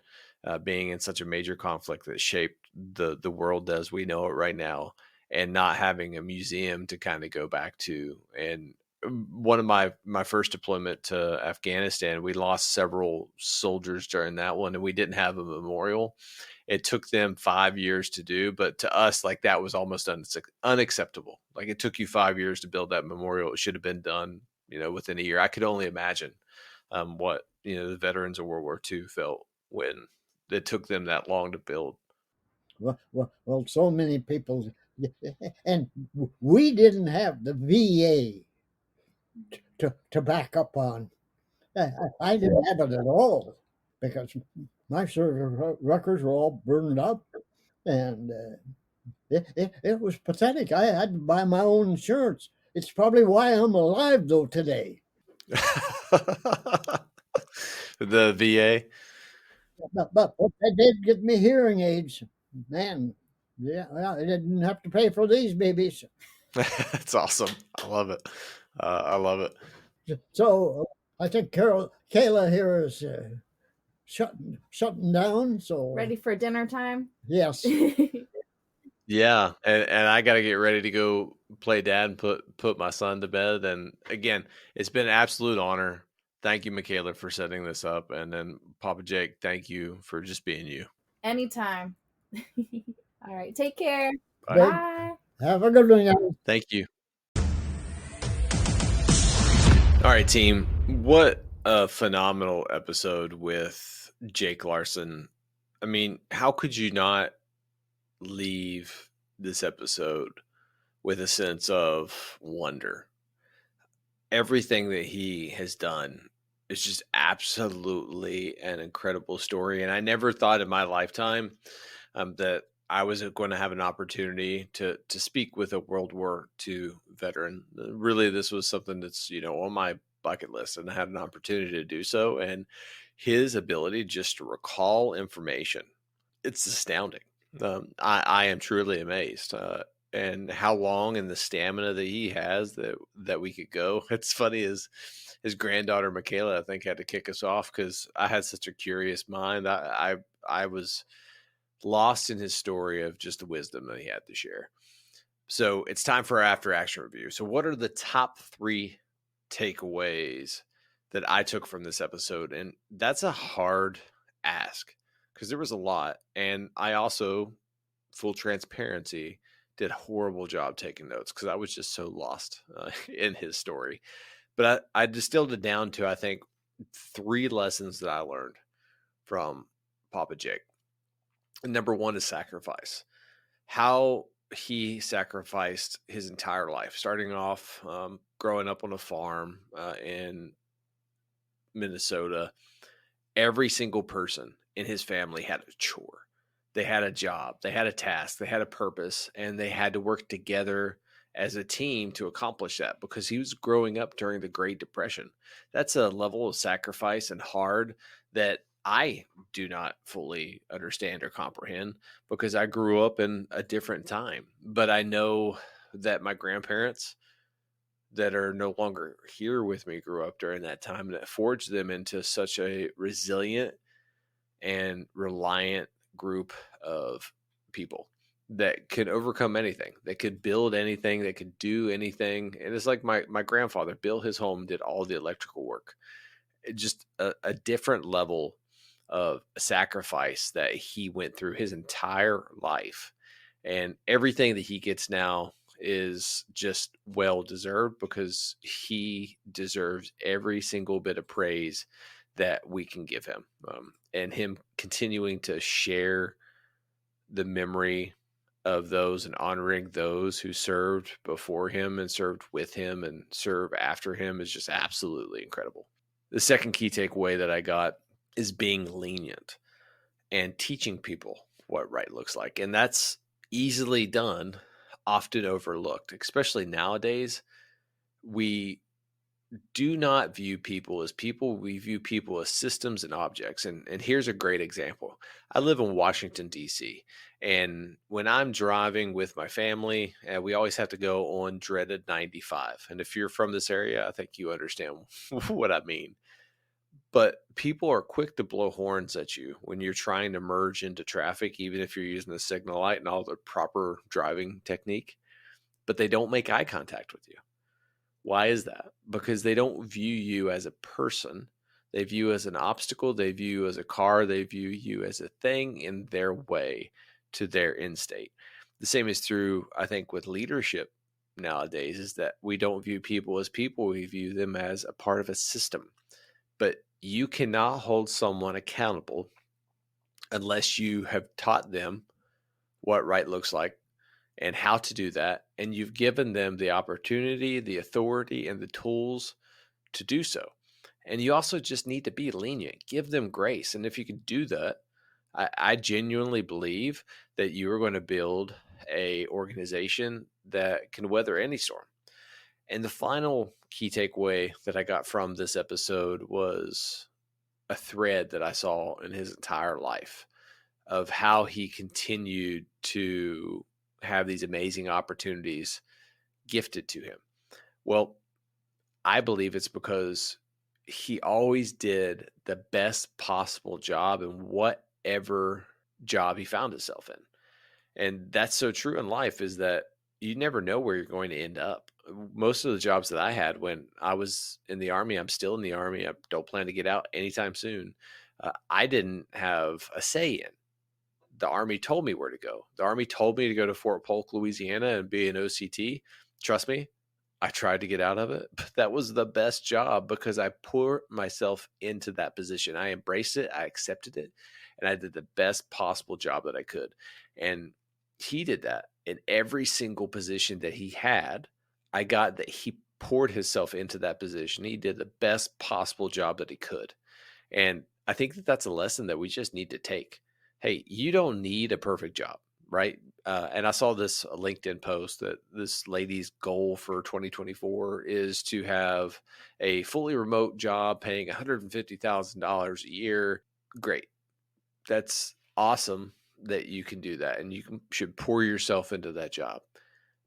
being in such a major conflict that shaped the world as we know it right now, and not having a museum to kind of go back to. And one of my first deployment to Afghanistan, we lost several soldiers during that one, and we didn't have a memorial. It took them 5 years to do, but to us, like that was almost unacceptable. Like it took you 5 years to build that memorial. It should have been done, within a year. I could only imagine what the veterans of World War II felt when it took them that long to build. Well, so many people, and we didn't have the VA to back up on. I didn't have it at all because my service records were all burned up, and it was pathetic. I had to buy my own insurance. It's probably why I'm alive though today. The VA. But they did give me hearing aids, man. Yeah, I didn't have to pay for these babies. That's awesome. I love it. I love it. So I think Kayla here is shutting down. So Ready for dinner time? yes. Yeah, and I got to get ready to go play dad and put my son to bed. And again, it's been an absolute honor. Thank you, Michaela, for setting this up, and then Papa Jake, thank you for just being you. Anytime. All right, take care. Bye. Bye. Have a good one, guys. Thank you. All right, team. What a phenomenal episode with Jake Larson. I mean, how could you not leave this episode with a sense of wonder? Everything that he has done is just absolutely an incredible story. And I never thought in my lifetime that I was going to have an opportunity to speak with a World War II veteran. Really, this was something that's, on my bucket list, and I had an opportunity to do so. And his ability just to recall information, it's astounding. I am truly amazed. And how long and the stamina that he has that we could go. It's funny, his granddaughter Michaela, I think, had to kick us off because I had such a curious mind. I was lost in his story of just the wisdom that he had to share. So it's time for our after action review. So what are the top 3 takeaways that I took from this episode? And that's a hard ask because there was a lot. And I also, full transparency, did a horrible job taking notes because I was just so lost in his story. But I distilled it down to, I think, 3 lessons that I learned from Papa Jake. And number 1 is sacrifice. How he sacrificed his entire life, starting off growing up on a farm in Minnesota. Every single person in his family had a chore. They had a job, they had a task, they had a purpose, and they had to work together as a team to accomplish that because he was growing up during the Great Depression. That's a level of sacrifice and hard that I do not fully understand or comprehend because I grew up in a different time. But I know that my grandparents that are no longer here with me grew up during that time, and it forged them into such a resilient and reliant group of people that could overcome anything. They could build anything. They could do anything. And it's like my grandfather built his home, did all the electrical work. Just a different level of sacrifice that he went through his entire life. And everything that he gets now is just well deserved because he deserves every single bit of praise that we can give him. And him continuing to share the memory of those and honoring those who served before him and served with him and serve after him is just absolutely incredible. The second key takeaway that I got is being lenient and teaching people what right looks like. And that's easily done, often overlooked, especially nowadays. We do not view people as people. We view people as systems and objects. And here's a great example. I live in Washington, D.C. And when I'm driving with my family, we always have to go on dreaded 95. And if you're from this area, I think you understand what I mean. But people are quick to blow horns at you when you're trying to merge into traffic, even if you're using the signal light and all the proper driving technique. But they don't make eye contact with you. Why is that? Because they don't view you as a person. They view you as an obstacle. They view you as a car. They view you as a thing in their way to their end state. The same is true, I think, with leadership nowadays, is that we don't view people as people. We view them as a part of a system. But you cannot hold someone accountable unless you have taught them what right looks like and how to do that. And you've given them the opportunity, the authority, and the tools to do so. And you also just need to be lenient, give them grace. And if you can do that, I genuinely believe that you are going to build a organization that can weather any storm. And the final key takeaway that I got from this episode was a thread that I saw in his entire life of how he continued to have these amazing opportunities gifted to him. Well, I believe it's because he always did the best possible job in whatever job he found himself in. And that's so true in life, is that you never know where you're going to end up. Most of the jobs that I had when I was in the Army, I'm still in the Army. I don't plan to get out anytime soon. I didn't have a say in. The Army told me where to go. The Army told me to go to Fort Polk, Louisiana and be an OCT. Trust me, I tried to get out of it, but that was the best job because I poured myself into that position. I embraced it. I accepted it. And I did the best possible job that I could. And he did that in every single position that he had. I got that he poured himself into that position. He did the best possible job that he could. And I think that that's a lesson that we just need to take. Hey, you don't need a perfect job, right? And I saw this LinkedIn post that this lady's goal for 2024 is to have a fully remote job paying $150,000 a year. Great. That's awesome that you can do that, and should pour yourself into that job.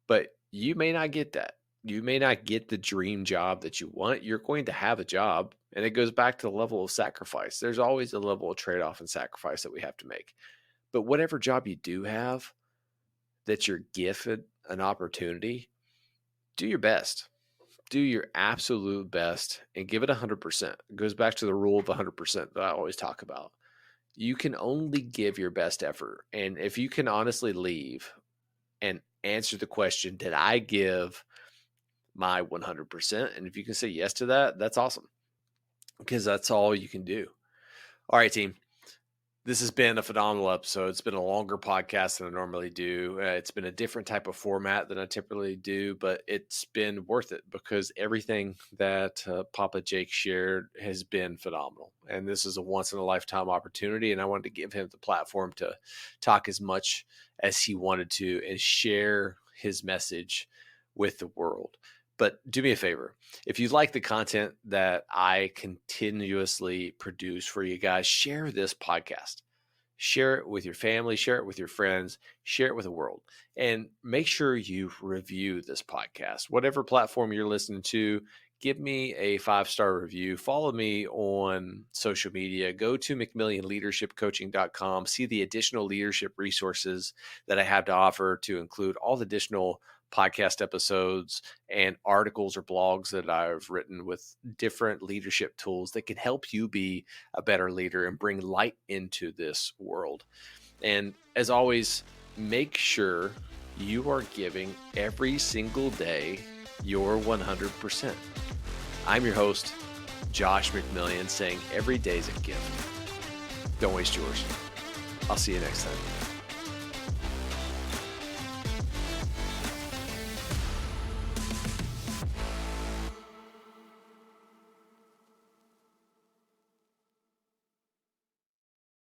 But you may not get that. You may not get the dream job that you want. You're going to have a job, and it goes back to the level of sacrifice. There's always a level of trade-off and sacrifice that we have to make. But whatever job you do have that you're gifted an opportunity, do your best. Do your absolute best and give it 100%. It goes back to the rule of 100% that I always talk about. You can only give your best effort. And if you can honestly leave and answer the question, did I give my 100%? And if you can say yes to that, that's awesome, because that's all you can do. All right, team. This has been a phenomenal episode. It's been a longer podcast than I normally do. It's been a different type of format than I typically do, but it's been worth it because everything that Papa Jake shared has been phenomenal. And this is a once-in-a-lifetime opportunity, and I wanted to give him the platform to talk as much as he wanted to and share his message with the world. But do me a favor. If you like the content that I continuously produce for you guys, share this podcast. Share it with your family, share it with your friends, share it with the world. And make sure you review this podcast. Whatever platform you're listening to, give me a 5-star review. Follow me on social media. Go to McMillionLeadershipCoaching.com. See the additional leadership resources that I have to offer, to include all the additional podcast episodes and articles or blogs that I've written with different leadership tools that can help you be a better leader and bring light into this world. And as always, make sure you are giving every single day your 100%. I'm your host, Josh McMillion, saying every day is a gift. Don't waste yours. I'll see you next time.